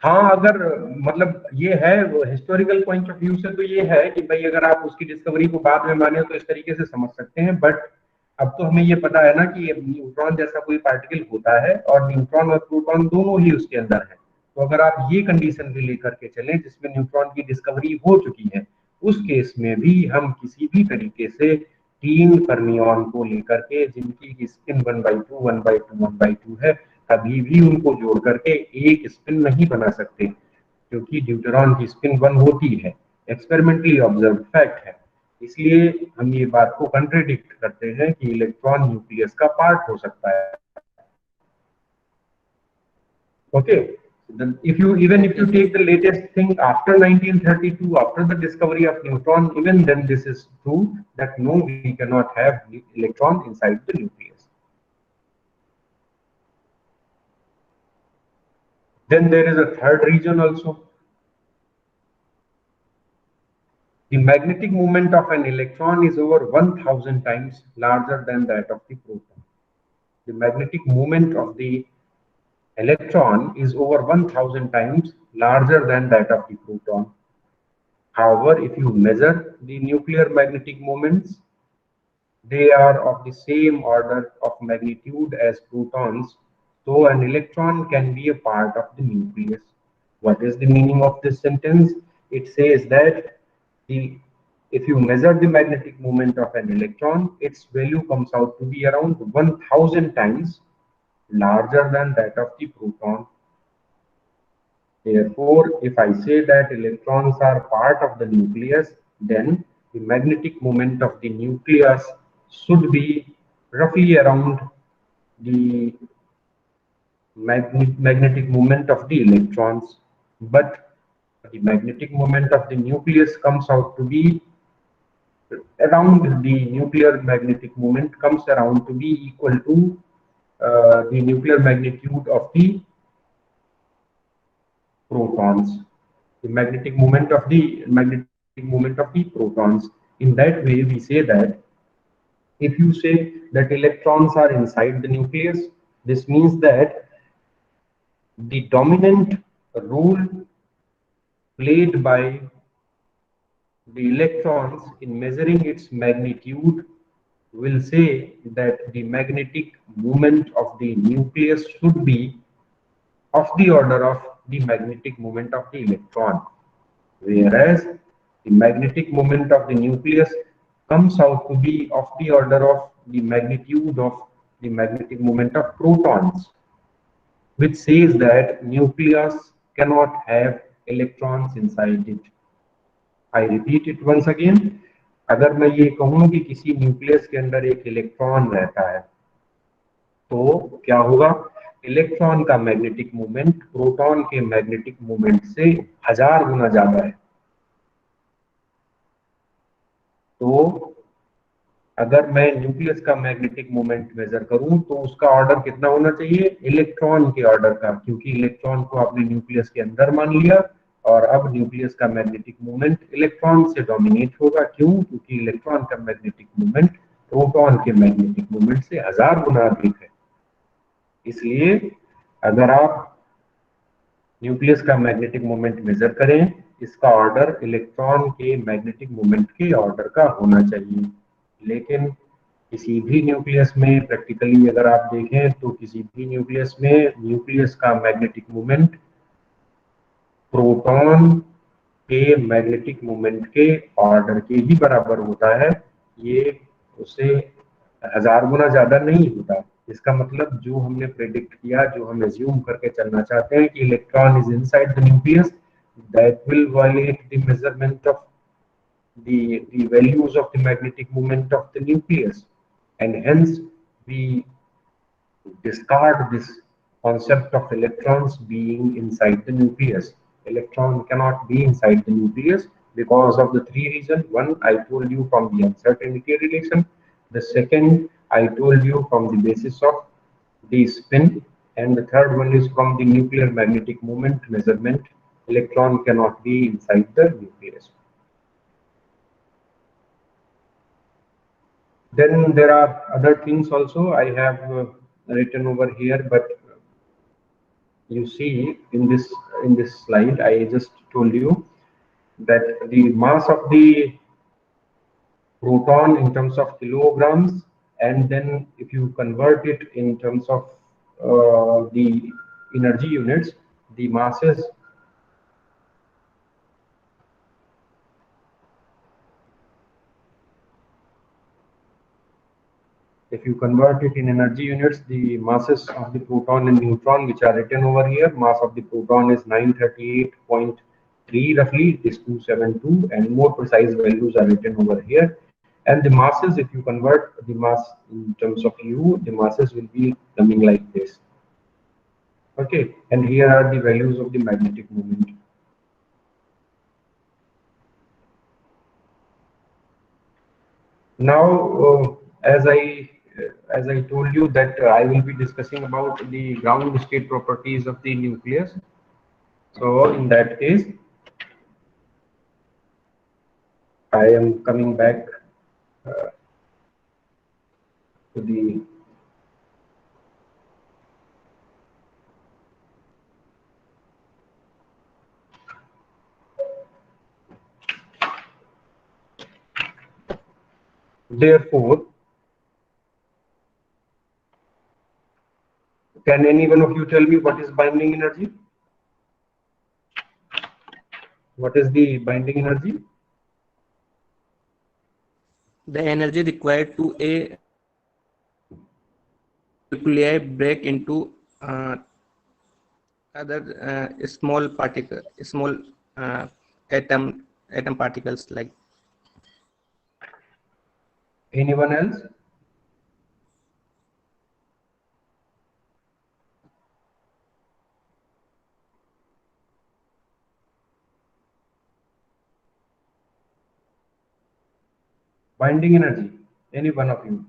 हाँ, अगर मतलब ये है हिस्टोरिकल पॉइंट ऑफ व्यू से तो ये है कि भाई अगर आप उसकी डिस्कवरी को बाद में माने तो इस तरीके से समझ सकते हैं। बट अब तो हमें ये पता है ना कि न्यूट्रॉन जैसा कोई पार्टिकल होता है और न्यूट्रॉन और प्रोटॉन दोनों ही उसके अंदर है। तो अगर आप ये कंडीशन भी लेकर के चलें जिसमें न्यूट्रॉन की डिस्कवरी हो चुकी है, उस केस में भी हम किसी भी तरीके से 3 फर्मियन को लेकर के जिनकी स्पिन 1/2 1/2 1/2 है, कभी भी उनको जोड़ करके एक स्पिन नहीं बना सकते, क्योंकि ड्यूटेरॉन की स्पिन 1 होती है। एक्सपेरिमेंटली ऑब्जर्व्ड फैक्ट है। इसलिए हम ये बात को कंट्राडिक्ट करते हैं कि इलेक्ट्रॉन न्यूक्लियस का पार्ट हो सकता है। Okay, if you take the latest thing after 1932, after the discovery of neutron, even then this is true that no, we cannot have electron inside the nucleus. Then there is a third region also. The magnetic moment of an electron is over 1000 times larger than that of the proton. The magnetic moment of the electron is over 1000 times larger than that of the proton. However, if you measure the nuclear magnetic moments, they are of the same order of magnitude as protons, so an electron can be a part of the nucleus. What is the meaning of this sentence? It says that the if you measure the magnetic moment of an electron, its value comes out to be around 1000 times larger than that of the proton. Therefore, if I say that electrons are part of the nucleus, then the magnetic moment of the nucleus should be roughly around the magnetic moment of the electrons. But the magnetic moment of the nucleus comes out to be around the nuclear magnetic moment comes around to be equal to the nuclear magnitude of the protons, the magnetic moment of the protons. In that way, we say that if you say that electrons are inside the nucleus, this means that the dominant role played by the electrons in measuring its magnitude will say that the magnetic moment of the nucleus should be of the order of the magnetic moment of the electron, whereas the magnetic moment of the nucleus comes out to be of the order of the magnitude of the magnetic moment of protons, which says that nucleus cannot have electrons inside it. I repeat it once again. अगर मैं ये कहूं कि किसी nucleus के अंदर एक electron रहता है, तो क्या होगा? इलेक्ट्रॉन का मैग्नेटिक मोमेंट प्रोटॉन के मैग्नेटिक मोमेंट से 1000 गुना ज्यादा है। तो अगर मैं न्यूक्लियस का मैग्नेटिक मोमेंट मेजर करूं तो उसका ऑर्डर कितना होना चाहिए? इलेक्ट्रॉन के ऑर्डर का, क्योंकि इलेक्ट्रॉन को आपने न्यूक्लियस के अंदर मान लिया और अब न्यूक्लियस का मैग्नेटिक मोमेंट इलेक्ट्रॉन से डोमिनेट होगा। क्यों? क्योंकि इलेक्ट्रॉन का मैग्नेटिक मोमेंट प्रोटॉन के मैग्नेटिक मोमेंट से 1000 गुना अधिक है। इसलिए अगर आप न्यूक्लियस का मैग्नेटिक मोमेंट मेजर करें, इसका ऑर्डर इलेक्ट्रॉन के मैग्नेटिक मोमेंट के ऑर्डर का होना चाहिए। लेकिन किसी भी न्यूक्लियस में प्रैक्टिकली अगर आप देखें तो किसी भी न्यूक्लियस में न्यूक्लियस का मैग्नेटिक मोमेंट प्रोटॉन के मैग्नेटिक मोमेंट के ऑर्डर के ही बराबर होता है, ये उससे 1000 गुना ज्यादा नहीं होता। इसका मतलब जो हमने प्रेडिक्ट किया, जो हम एज्यूम करके चलना चाहते हैं कि electron is inside the nucleus, that will violate the measurement of the values of the magnetic moment of the nucleus, and hence we discard this concept of electrons being inside the nucleus. Electron cannot be inside the nucleus because of the 3 reasons. One, I told you from the uncertainty relation. The second, I told you from the basis of the spin, and the third one is from the nuclear magnetic moment measurement. Electron cannot be inside the nucleus. Then there are other things also I have written over here, but you see in this slide I just told you that the mass of the proton in terms of kilograms, and then if you convert it in terms of the energy units, the masses if you convert it in energy units, the masses of the proton and neutron, which are written over here, mass of the proton is 938.3 roughly, it is 272, and more precise values are written over here. And the masses, if you convert the mass in terms of U, the masses will be coming like this. Okay, and here are the values of the magnetic moment. Now, as I told you that I will be discussing about the ground state properties of the nucleus. So in that case, I am coming back to the therefore, can any one of you tell me what is binding energy? What is the binding energy? the energy required to a nuclei break into other small uh, atom particles like. Anyone else? Binding energy. Any one of you?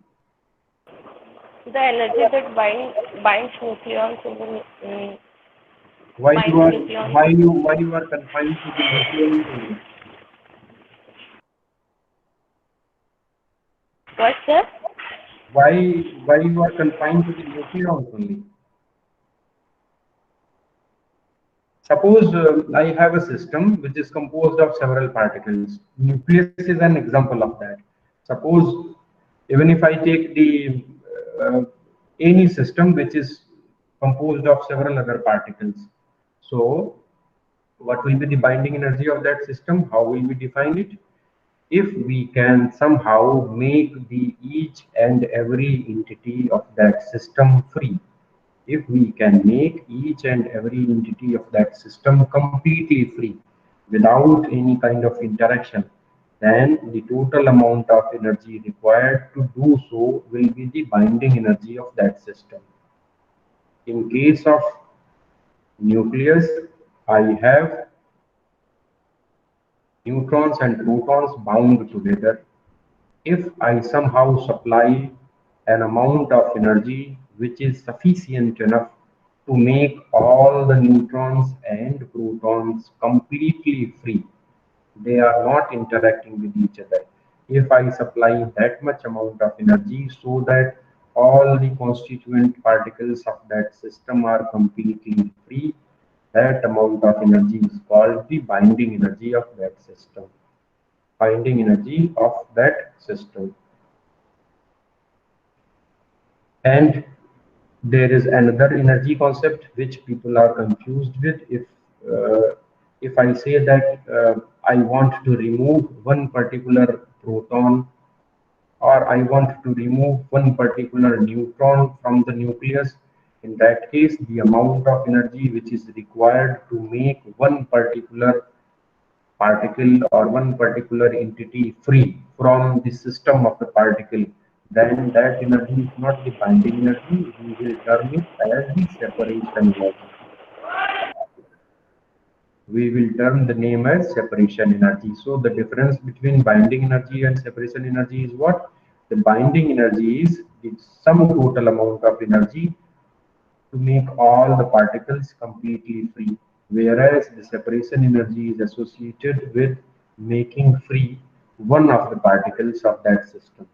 The energy that binds nucleons in the Why binds you are nucleons. why you are confined to the nucleons only? What, sir? Why you are confined to the nucleons only? Suppose I have a system which is composed of several particles. Nucleus is an example of that. Suppose even if I take the any system which is composed of several other particles. So what will be the binding energy of that system? How will we define it? If we can somehow make the each and every entity of that system free, if we can make each and every entity of that system completely free without any kind of interaction, then the total amount of energy required to do so will be the binding energy of that system. In case of nucleus, I have neutrons and protons bound together. If I somehow supply an amount of energy which is sufficient enough to make all the neutrons and protons completely free, they are not interacting with each other. If I supply that much amount of energy so that all the constituent particles of that system are completely free, that amount of energy is called the binding energy of that system. Binding energy of that system. And there is another energy concept which people are confused with. If I say that I want to remove one particular proton, or I want to remove one particular neutron from the nucleus, in that case the amount of energy which is required to make one particular particle or one particular entity free from the system of the particle, then that energy is not the binding energy. We will term it as the separation energy. We will term the name as separation energy. So the difference between binding energy and separation energy is what? The binding energy is some total amount of energy to make all the particles completely free, whereas the separation energy is associated with making free one of the particles of that system,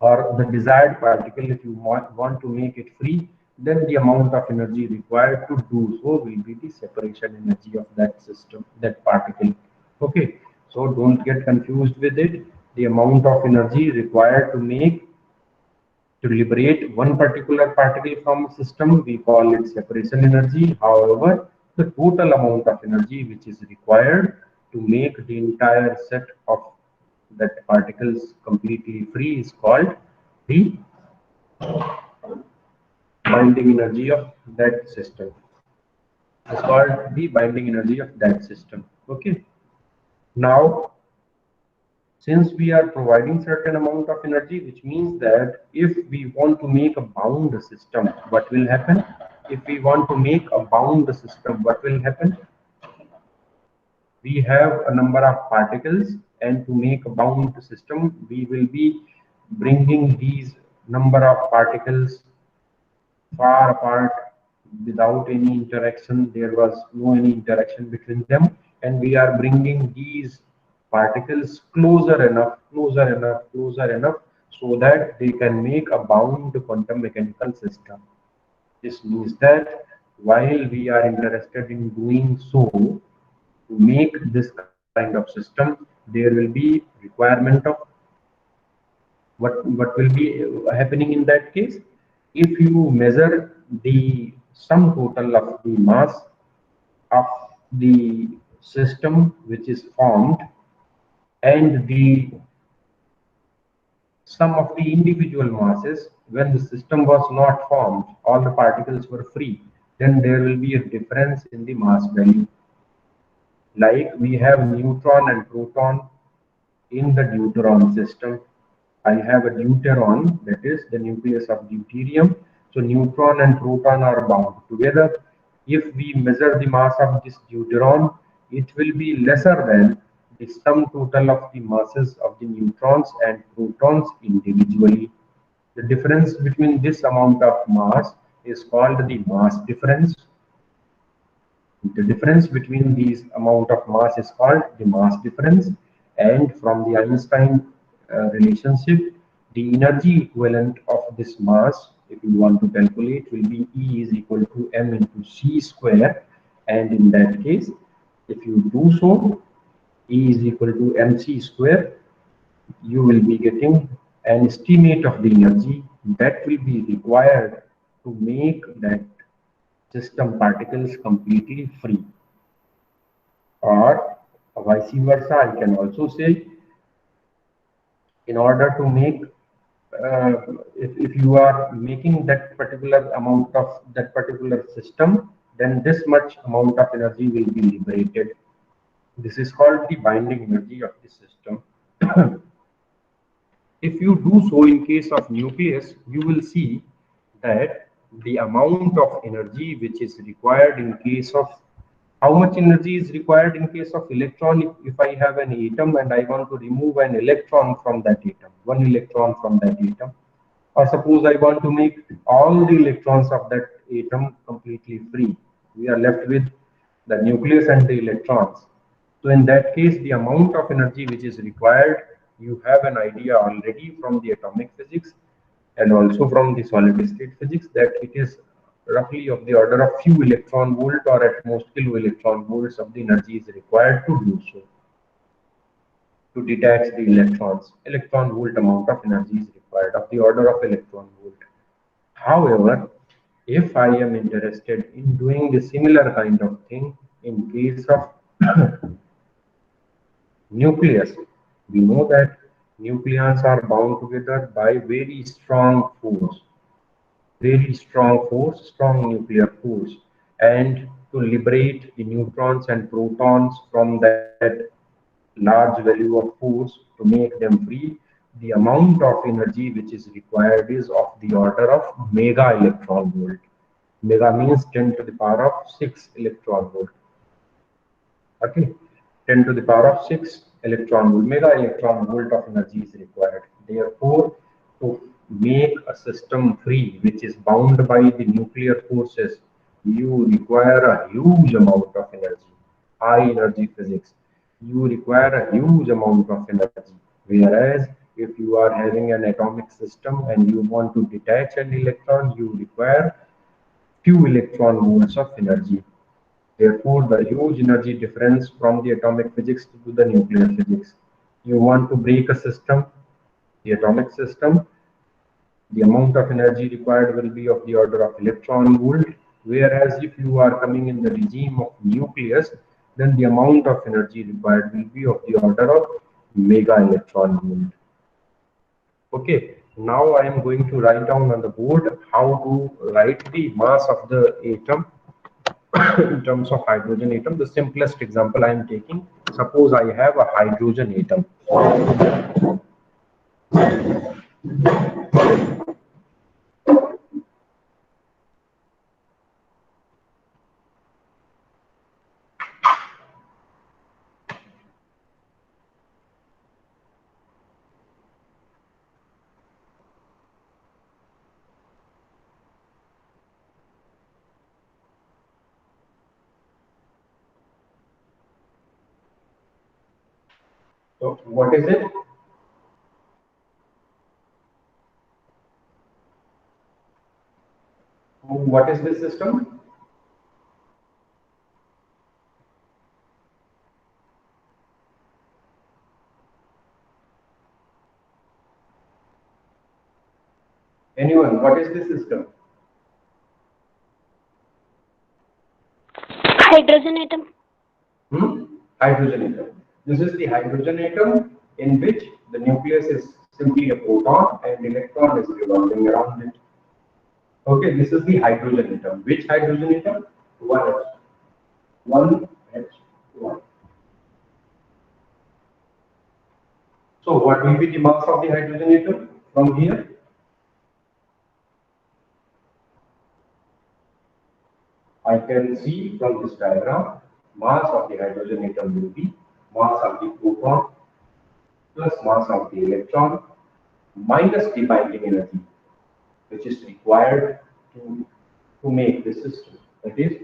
or the desired particle. If you want to make it free, then the amount of energy required to do so will be the separation energy of that system, that particle. Okay, so don't get confused with it. The amount of energy required to liberate one particular particle from a system, we call it separation energy. However, the total amount of energy which is required to make the entire set of that particles completely free is called the binding energy of that system. It's called the binding energy of that system. Okay. Now, since we are providing certain amount of energy, which means that if we want to make a bound system, what will happen? If we want to make a bound system, what will happen? We have a number of particles, and to make a bound system, we will be bringing these number of particles far apart without any interaction. There was no any interaction between them, and we are bringing these particles closer enough so that they can make a bound quantum mechanical system. This means that while we are interested in doing so, to make this kind of system, there will be requirement of what will be happening in that case. If you measure the sum total of the mass of the system which is formed and the sum of the individual masses, when the system was not formed, all the particles were free, then there will be a difference in the mass value. Like we have neutron and proton in the deuteron system. I have a deuteron, that is the nucleus of deuterium. So neutron and proton are bound together. If we measure the mass of this deuteron, it will be lesser than the sum total of the masses of the neutrons and protons individually. The difference between this amount of mass is called the mass difference. The difference between these amount of mass is called the mass difference, and from the Einstein relationship, the energy equivalent of this mass, if you want to calculate, will be E is equal to m into c square, and in that case, if you do so, E is equal to mc square, you will be getting an estimate of the energy that will be required to make that system particles completely free. Or vice versa, I can also say, in order to make, if you are making that particular amount of that particular system, then this much amount of energy will be liberated. This is called the binding energy of the system. If you do so in case of nucleus, you will see that the amount of energy which is required in case of, how much energy is required in case of electron. If I have an atom and I want to remove an electron from that atom, one electron from that atom, or suppose I want to make all the electrons of that atom completely free, we are left with the nucleus and the electrons. So in that case, the amount of energy which is required, you have an idea already from the atomic physics and also from the solid state physics, that it is roughly of the order of few electron volt or at most kilo electron volts of the energy is required to do so, to detach the electrons. Electron volt amount of energy is required of the order of electron volt. However, if I am interested in doing the similar kind of thing in case of nucleus, we know that nucleons are bound together by very strong force, strong nuclear force, and to liberate the neutrons and protons from that large value of force, to make them free, the amount of energy which is required is of the order of mega electron volt. Mega means 10 to the power of 6 electron volt. Okay, 10 to the power of 6 electron volt, mega electron volt of energy is required. Therefore, to make a system free which is bound by the nuclear forces, you require a huge amount of energy, high energy physics. You require a huge amount of energy. Whereas if you are having an atomic system and you want to detach an electron, you require few electron volts of energy. Therefore, the huge energy difference from the atomic physics to the nuclear physics. You want to break a system, the atomic system, the amount of energy required will be of the order of electron volt, whereas if you are coming in the regime of nucleus, then the amount of energy required will be of the order of mega electron volt. Okay, now I am going to write down on the board how to write the mass of the atom in terms of hydrogen atom. The simplest example I am taking, suppose I have a hydrogen atom. So what is it? What is this system? Anyone, what is this system? Hydrogen atom. Hydrogen atom. This is the hydrogen atom in which the nucleus is simply a proton and electron is revolving around it. Okay, this is the hydrogen atom. Which hydrogen atom? 1H. 1H1. So what will be the mass of the hydrogen atom from here? I can see from this diagram, mass of the hydrogen atom will be mass of the proton plus mass of the electron minus the binding energy, which is required to make this system. That is,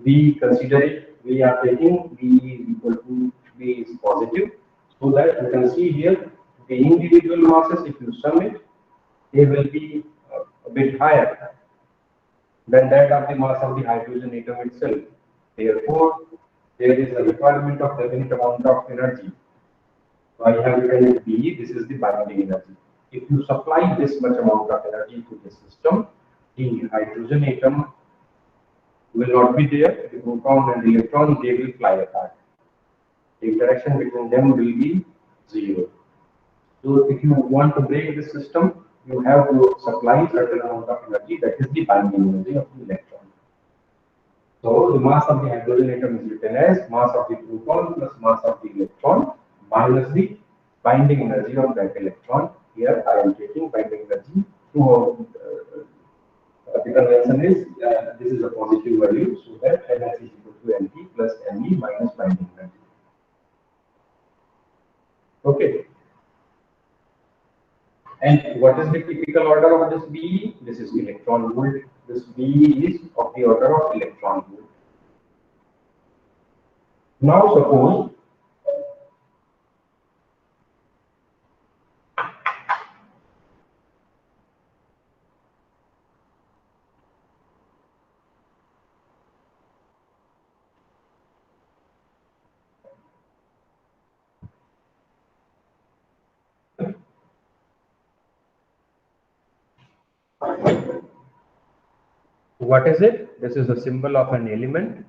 we consider it, we are taking B is equal to B is positive, so that you can see here the individual masses, if you sum it, they will be a bit higher than that of the mass of the hydrogen atom itself. Therefore, there is a requirement of definite amount of energy. So I have written it B, this is the binding energy. If you supply this much amount of energy to the system, the hydrogen atom will not be there. The proton and the electron, they will fly apart. The interaction between them will be zero. So if you want to break the system, you have to supply certain amount of energy, that is the binding energy of the electron. So the mass of the hydrogen atom is written as mass of the proton plus mass of the electron minus the binding energy of that electron. Here I am taking binding energy throughout. The convention is this is a positive value, so that Ns is equal to Nt plus Ne minus binding energy. Okay. And what is the typical order of this B? This is electron volt. This B is of the order of electron volt. Now suppose what is it? This is a symbol of an element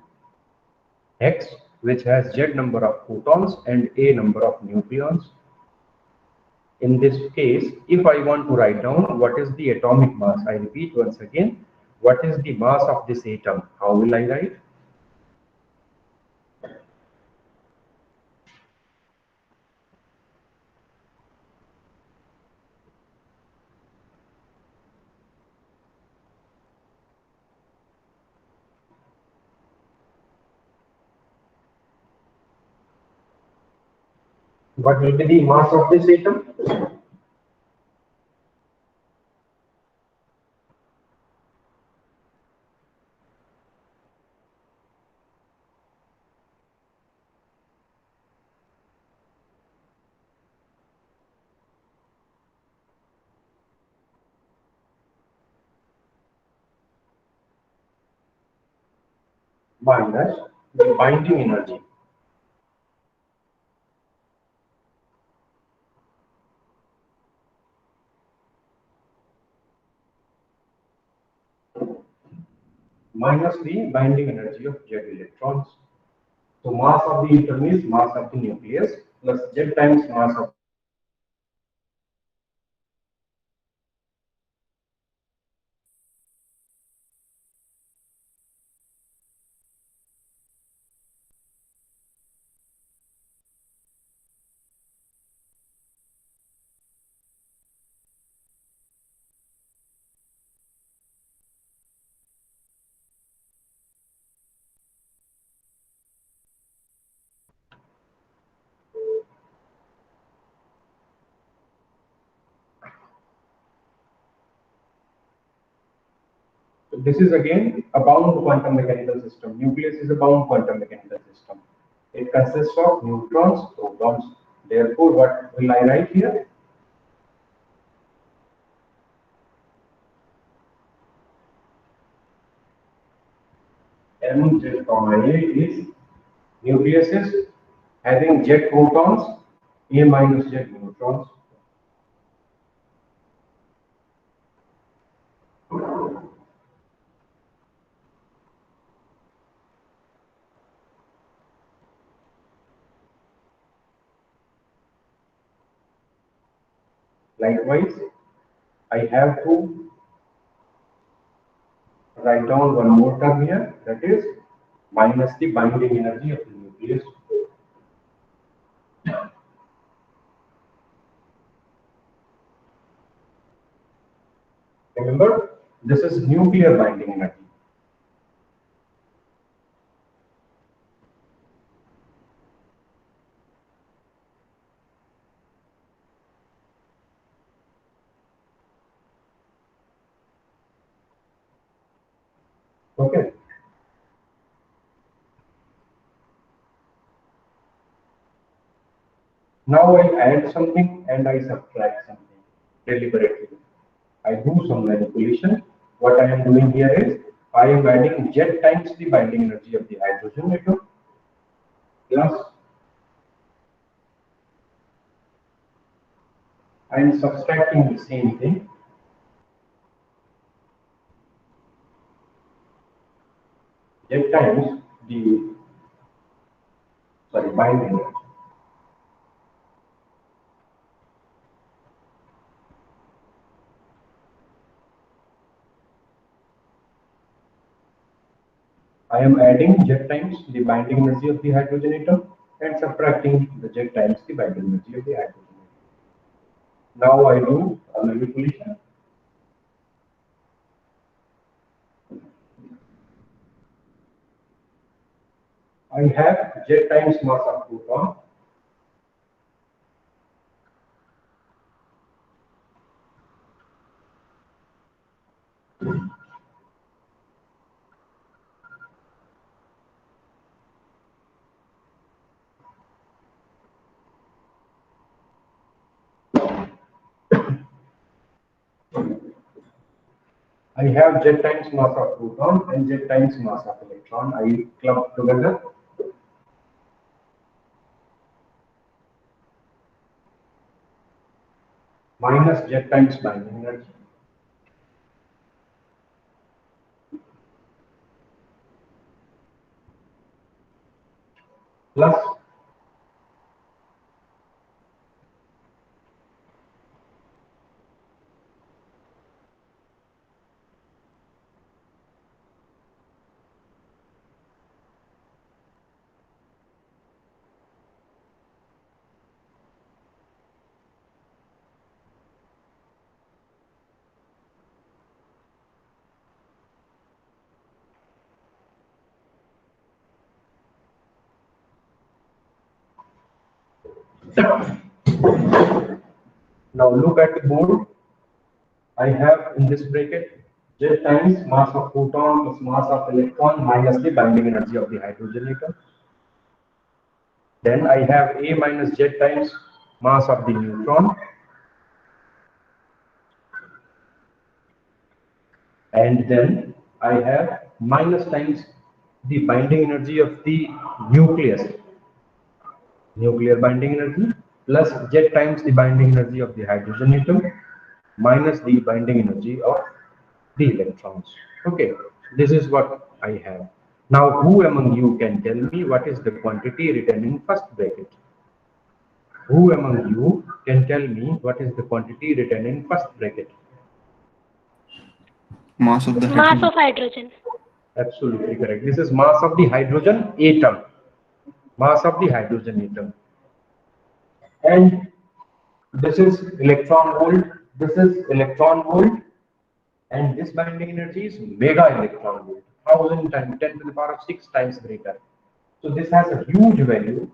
X, which has Z number of photons and A number of nucleons. In this case, if I want to write down what is the atomic mass, I repeat once again, what is the mass of this atom? How will I write? What will be the mass of this atom? Minus the binding energy. Minus the binding energy of Z electrons. So mass of the atom is mass of the nucleus plus Z times mass of this is again a bound quantum mechanical system. Nucleus is a bound quantum mechanical system. It consists of neutrons, protons. Therefore, what will I write here? Mz, A is nucleus is having Z protons, A minus Z neutrons. Likewise, I have to write down one more term here, that is minus the binding energy of the nucleus. Remember, this is nuclear binding energy. Okay. Now I add something and I subtract something deliberately. I do some manipulation. What I am doing here is I am adding Z times the binding energy of the hydrogen atom plus I am subtracting the same thing. Z times the binding energy. I am adding Z times the binding energy of the hydrogen atom and subtracting the Z times the binding energy of the hydrogen atom. Now I do a manipulation. I have Z times mass of proton I have Z times mass of proton and Z times mass of electron. I club together. Minus Z times binding energy. Plus now look at the board. I have in this bracket Z times mass of proton plus mass of electron minus the binding energy of the hydrogen atom. Then I have A minus Z times mass of the neutron. And then I have minus times the binding energy of the nucleus, nuclear binding energy, plus Z times the binding energy of the hydrogen atom minus the binding energy of the electrons. Okay, this is what I have. Now, who among you can tell me what is the quantity written in first bracket? Who among you can tell me what is the quantity written in first bracket? Mass of the Mass hydrogen. of hydrogen. Absolutely correct. This is mass of the hydrogen atom. Mass of the hydrogen atom. And this is electron volt. This is electron volt. And this binding energy is mega electron volt. 1000 times 10 to the power of 6 times greater. So this has a huge value,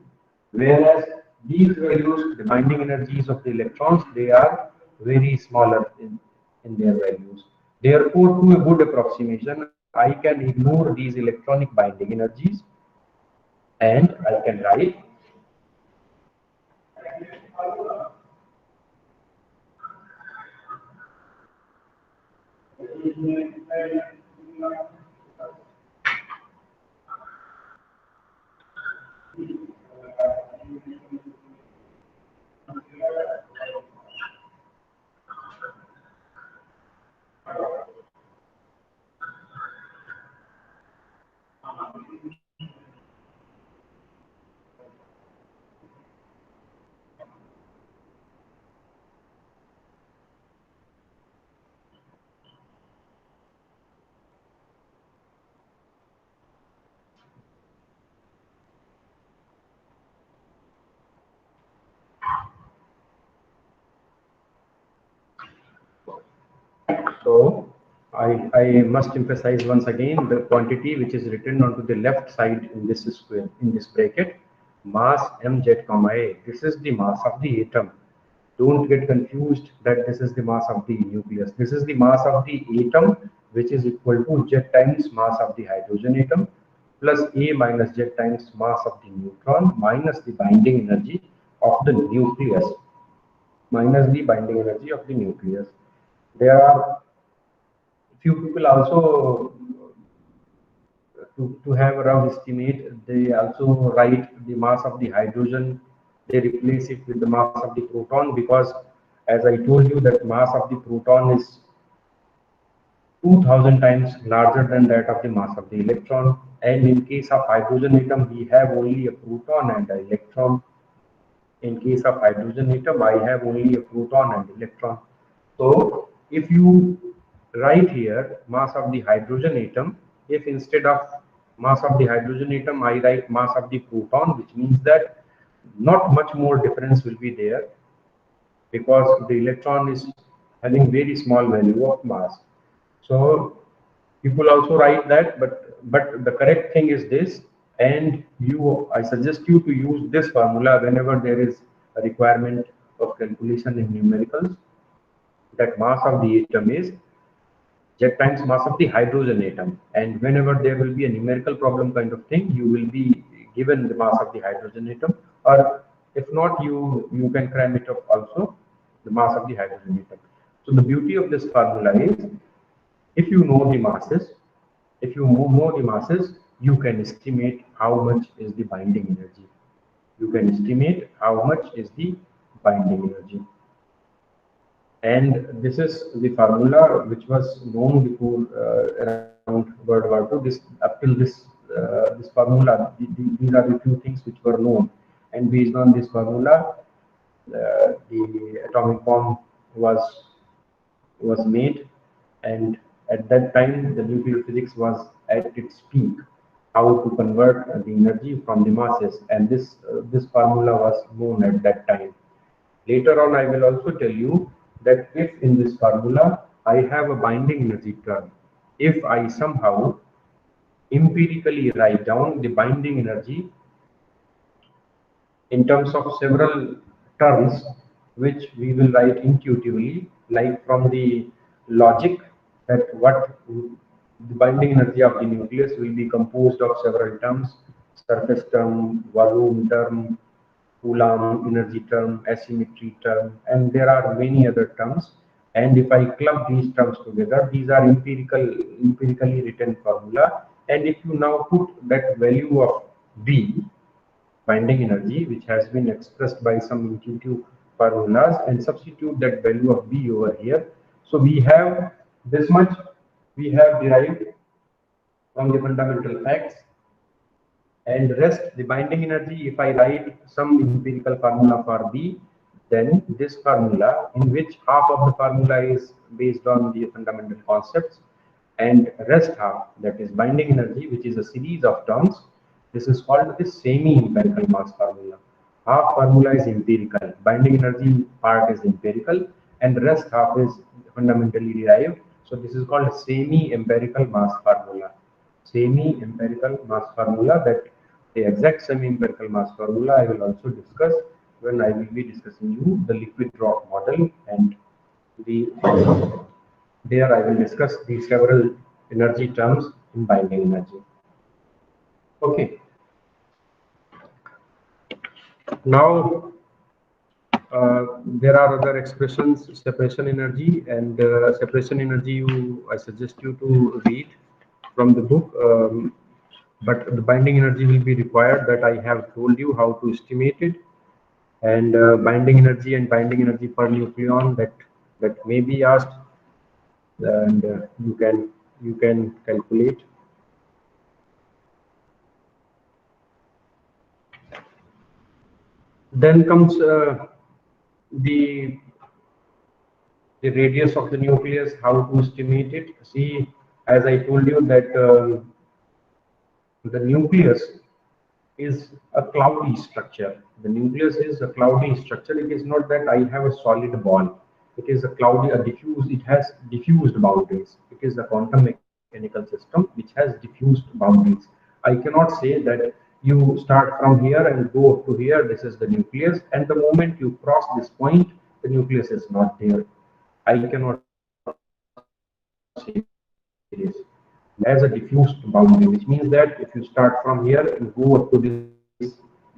whereas these values, the binding energies of the electrons, they are very smaller in their values. Therefore, to a good approximation, I can ignore these electronic binding energies and I can write So I must emphasize once again the quantity which is written onto the left side in this square, in this bracket, mass mz comma a. This is the mass of the atom. Don't get confused that this is the mass of the nucleus. This is the mass of the atom, which is equal to z times mass of the hydrogen atom plus a minus z times mass of the neutron minus the binding energy of the nucleus minus the binding energy of the nucleus. There are few people also to have a rough estimate, they also write the mass of the hydrogen, they replace it with the mass of the proton, because as I told you that mass of the proton is 2000 times larger than that of the mass of the electron, and in case of hydrogen atom we have only a proton and an electron. In case of hydrogen atom I have only a proton and electron. So if you write here mass of the hydrogen atom, if instead of mass of the hydrogen atom I write mass of the proton, which means that not much more difference will be there, because the electron is having very small value of mass. So people also write that, but the correct thing is this, and I suggest you to use this formula whenever there is a requirement of calculation in numericals, that mass of the atom is z times mass of the hydrogen atom, and whenever there will be a numerical problem kind of thing, you will be given the mass of the hydrogen atom, or if not, you can cram it up also, the mass of the hydrogen atom. So the beauty of this formula is, if you know the masses, you can estimate how much is the binding energy. You can estimate how much is the binding energy. And this is the formula which was known before around World War II. This up till this formula, these are the few things which were known, and based on this formula, the atomic bomb was made, and at that time the nuclear physics was at its peak. How to convert the energy from the masses, and this formula was known at that time. Later on, I will also tell you that if in this formula I have a binding energy term, if I somehow empirically write down the binding energy in terms of several terms, which we will write intuitively, like from the logic, that what the binding energy of the nucleus will be composed of several terms: surface term, volume term, Coulomb energy term, asymmetry term, and there are many other terms. And if I club these terms together, these are empirically written formula. And if you now put that value of B, binding energy, which has been expressed by some intuitive formulas, and substitute that value of B over here, so we have this much we have derived from the fundamental facts. And rest, the binding energy, if I write some empirical formula for B, then this formula, in which half of the formula is based on the fundamental concepts, and rest half, that is binding energy, which is a series of terms, this is called the semi-empirical mass formula. Half formula is empirical, binding energy part is empirical, and rest half is fundamentally derived. So this is called a semi-empirical mass formula. Semi-empirical mass formula, that the exact semi-empirical mass formula I will also discuss when I will be discussing you the liquid rock model, and there I will discuss the several energy terms in binding energy. Okay. Now there are other expressions, separation energy, and separation energy I suggest you to read from the book. But the binding energy will be required, that I have told you how to estimate it, and binding energy and binding energy per nucleon, that may be asked, and you can calculate. Then comes the radius of the nucleus, how to estimate it. See, as I told you that the nucleus is a cloudy structure. The nucleus is a cloudy structure. It is not that I have a solid ball. It is a cloudy, a diffuse. It has diffused boundaries. It is a quantum mechanical system which has diffused boundaries. I cannot say that you start from here and go up to here. This is the nucleus, and the moment you cross this point, the nucleus is not there. I cannot say this. It has a diffused boundary, which means that if you start from here and go up to this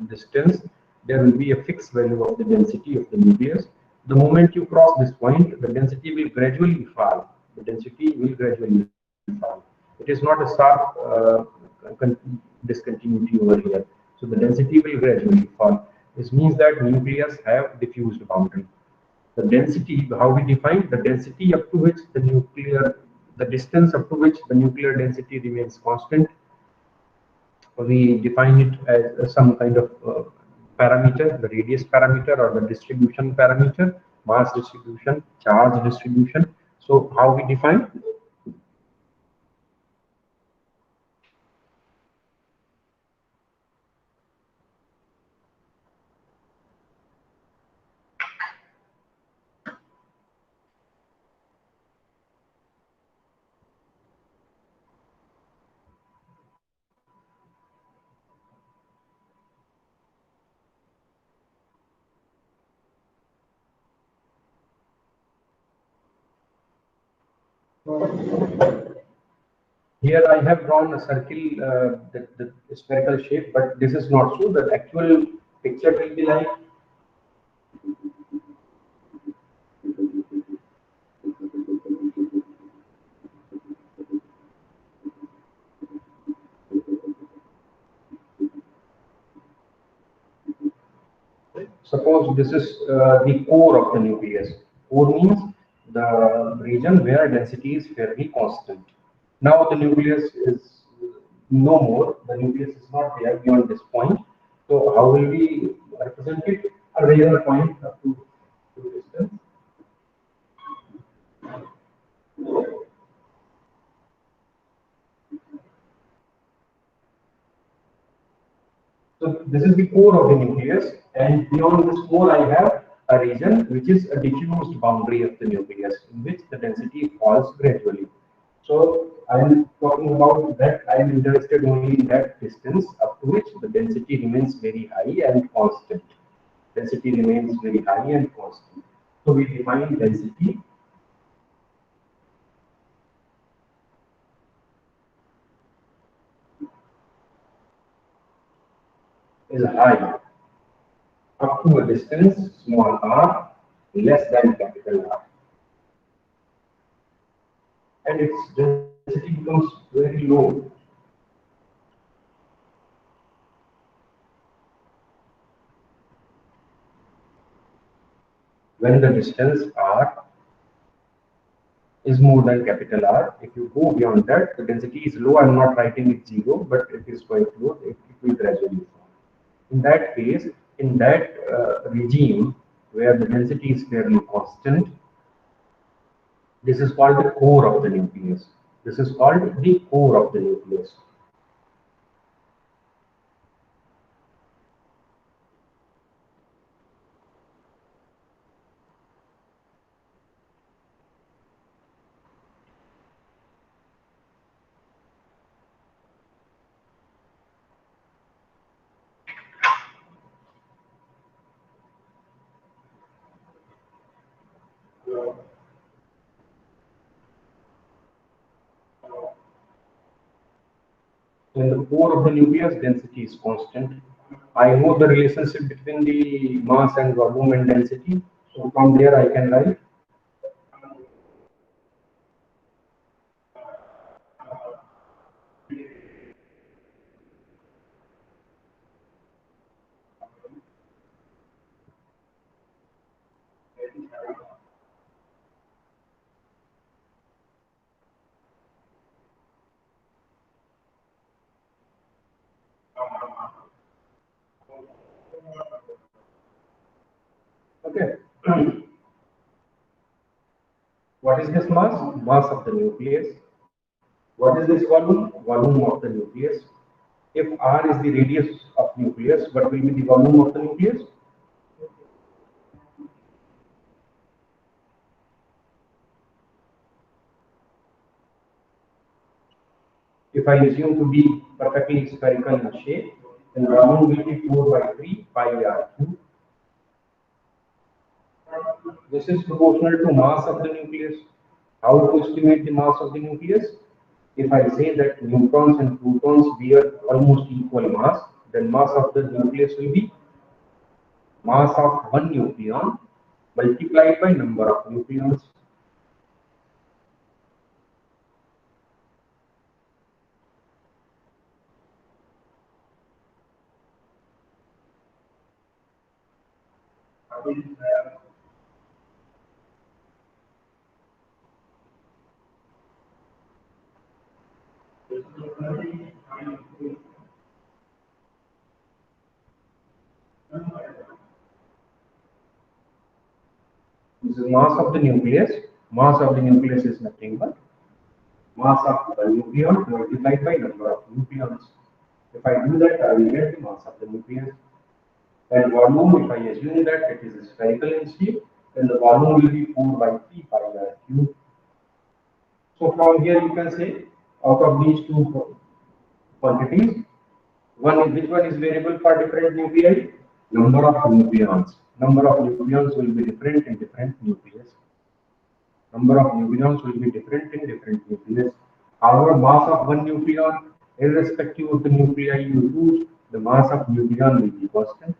distance, there will be a fixed value of the density of the nucleus. The moment you cross this point, the density will gradually fall. The density will gradually fall. It is not a sharp discontinuity over here. So the density will gradually fall. This means that nucleus have diffused boundary. The density, how we define the density up to which the distance up to which the nuclear density remains constant, we define it as some kind of parameter, the radius parameter or the distribution parameter, mass distribution, charge distribution. So how we define? Here I have drawn a circle, the spherical shape, but this is not so. The actual picture will be like suppose this is the core of the nucleus. Core means the region where density is fairly constant. Now the nucleus is no more. The nucleus is not there beyond this point. So how will we represent it? A regular point up to distance. So this is the core of the nucleus, and beyond this core I have a region which is a diffused boundary of the nucleus in which the density falls gradually. So I am talking about that. I am interested only in that distance up to which the density remains very high and constant. Density remains very high and constant. So we define density is high up to a distance small r less than capital R, and its density becomes very low. When the distance r is more than capital R, if you go beyond that, the density is low. I'm not writing it 0, but it is quite low. It will gradually fall. In that case, in that regime where the density is fairly constant, this is called the core of the nucleus. This is called the core of the nucleus. In the core of the nucleus, density is constant. I know the relationship between the mass and volume and density. So from there I can write okay. What is this mass? Mass of the nucleus. What is this volume? Volume of the nucleus. If r is the radius of nucleus, what will be the volume of the nucleus? If I assume to be perfectly spherical in shape, then volume will be 4 by 3 pi r cube. This is proportional to mass of the nucleus. How to estimate the mass of the nucleus? If I say that neutrons and protons bear almost equal mass, then mass of the nucleus will be mass of one nucleon multiplied by number of nucleons. This is mass of the nucleus. Mass of the nucleus is nothing but mass of the nucleon multiplied by number of nucleons. If I do that, I will get the mass of the nucleus. And volume, if I assume that it is spherical in shape, then the volume will be 4 by 3 pi r cube. So from here you can say, out of these two quantities, which one is variable for different nuclei? Number of nucleons. Number of nucleons will be different in different nucleus. Number of nucleons will be different in different nucleus. However, mass of one nucleon, irrespective of the nuclei you use, the mass of nucleon will be constant.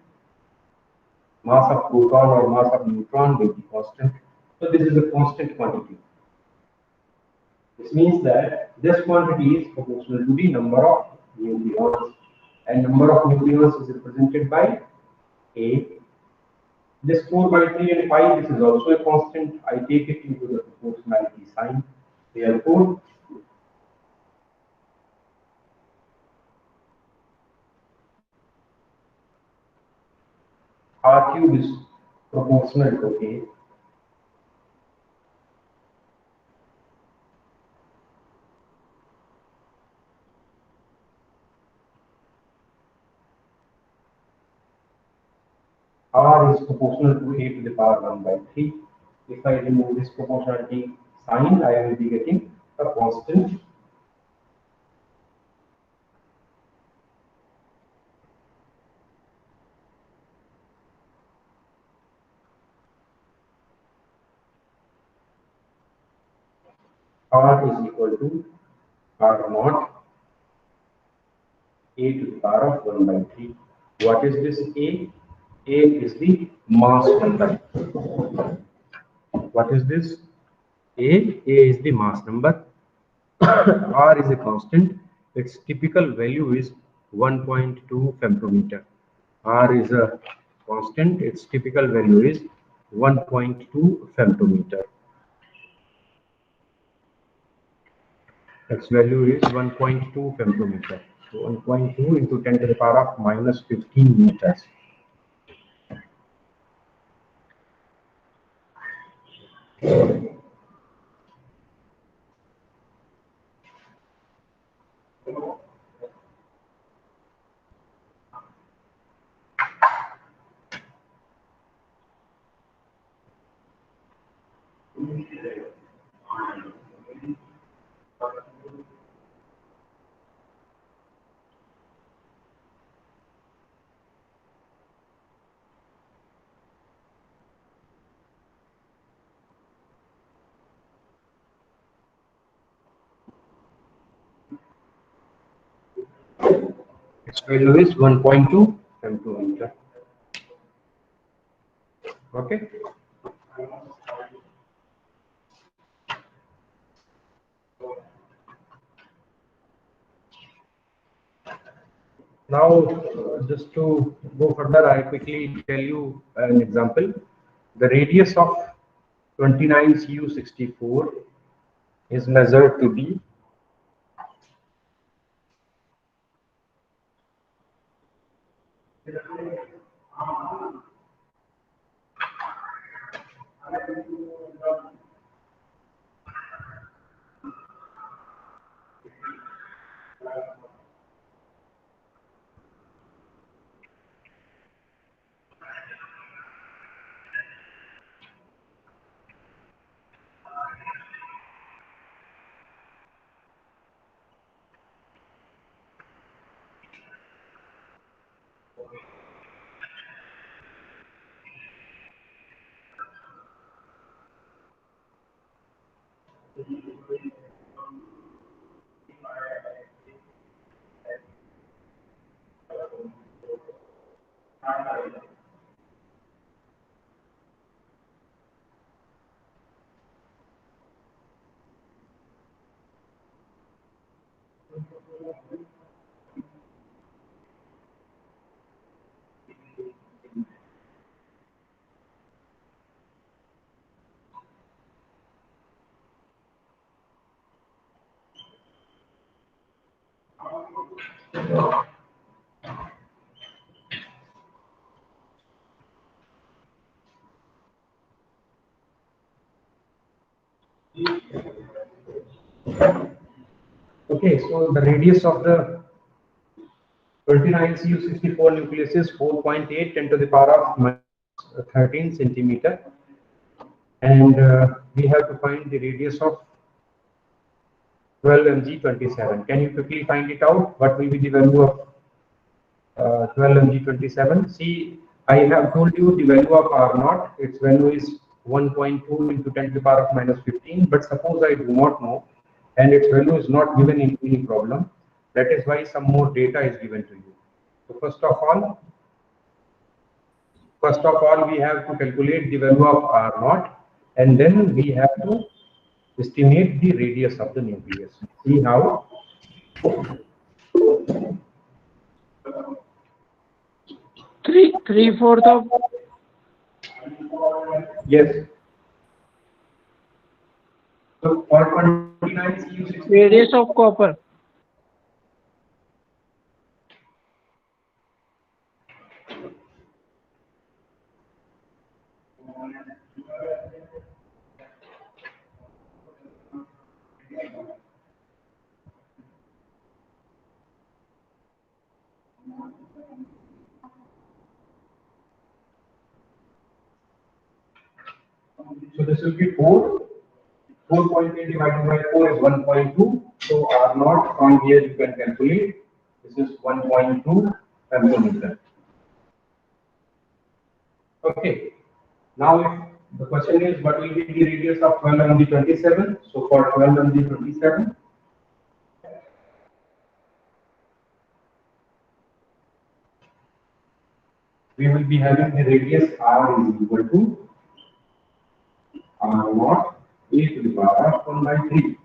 Mass of proton or mass of neutron will be constant. So this is a constant quantity. This means that this quantity is proportional to the number of nucleons, and number of nucleons is represented by A. This 4 by 3 and 5, this is also a constant. I take it into the proportionality sign. Therefore, R cube is proportional to A. R is proportional to A to the power 1 by 3. If I remove this proportionality sign, I will be getting a constant. R is equal to R naught A to the power of 1 by 3. What is this A? A is the mass number. What is this? A is the mass number. R is a constant. Its typical value is 1.2 femtometer. R is a constant. Its typical value is 1.2 femtometer. Its value is 1.2 femtometer. So 1.2 into 10 to the power of minus 15 meters. Its value is 1.2 femtometer. Okay. Now, just to go further, I quickly tell you an example. The radius of 29Cu64 is measured to be Okay, so the radius of the 29Cu64 nucleus is 4.8 10 to the power of minus 13 centimeter, and we have to find the radius of 12Mg27. Can you quickly find it out? What will be the value of 12Mg27? See, I have told you the value of R naught. Its value is 1.2 into 10 to the power of minus 15. But suppose I do not know, and its value is not given in any problem. That is why some more data is given to you. So first of all, we have to calculate the value of R naught, and then we have to estimate the radius of the nucleus. See how? Three-fourth of Yes. So for 29Cu64, radius of copper. so this will be 4. 4.8 divided by 4 is 1.2. So R naught from here you can calculate. This is 1.2 femtometer. Okay. Now if the question is what will be the radius of 12Mg27? So for 12Mg27, we will be having the radius R is equal to R naught a to the power of 1 by 3.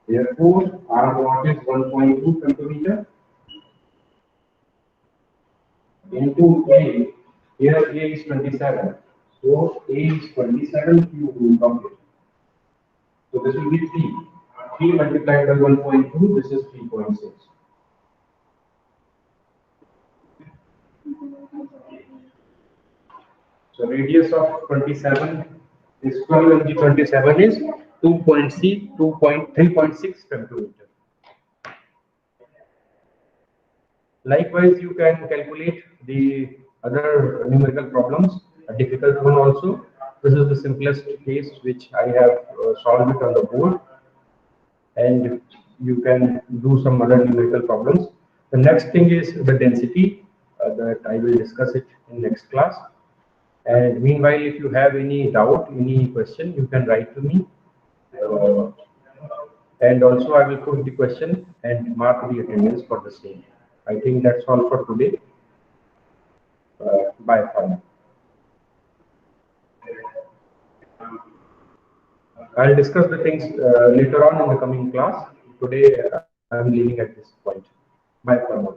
Therefore, R naught is 1.2 femtometer into A. Here A is 27. So A is 27 cube root of it. So this will be 3. 3 multiplied by 1.2, this is 3.6. So radius of 27 is 12Mg27 is 3.6 femtometer. Likewise, you can calculate the other numerical problems, a difficult one also. This is the simplest case which I have solved it on the board, and you can do some other numerical problems. The next thing is the density that I will discuss it in next class. And meanwhile, if you have any doubt, any question, you can write to me. And also I will put the question and mark the attendance for the same. I think that's all for today. Bye for now. I'll discuss the things later on in the coming class. Today I'm leaving at this point. Bye for now.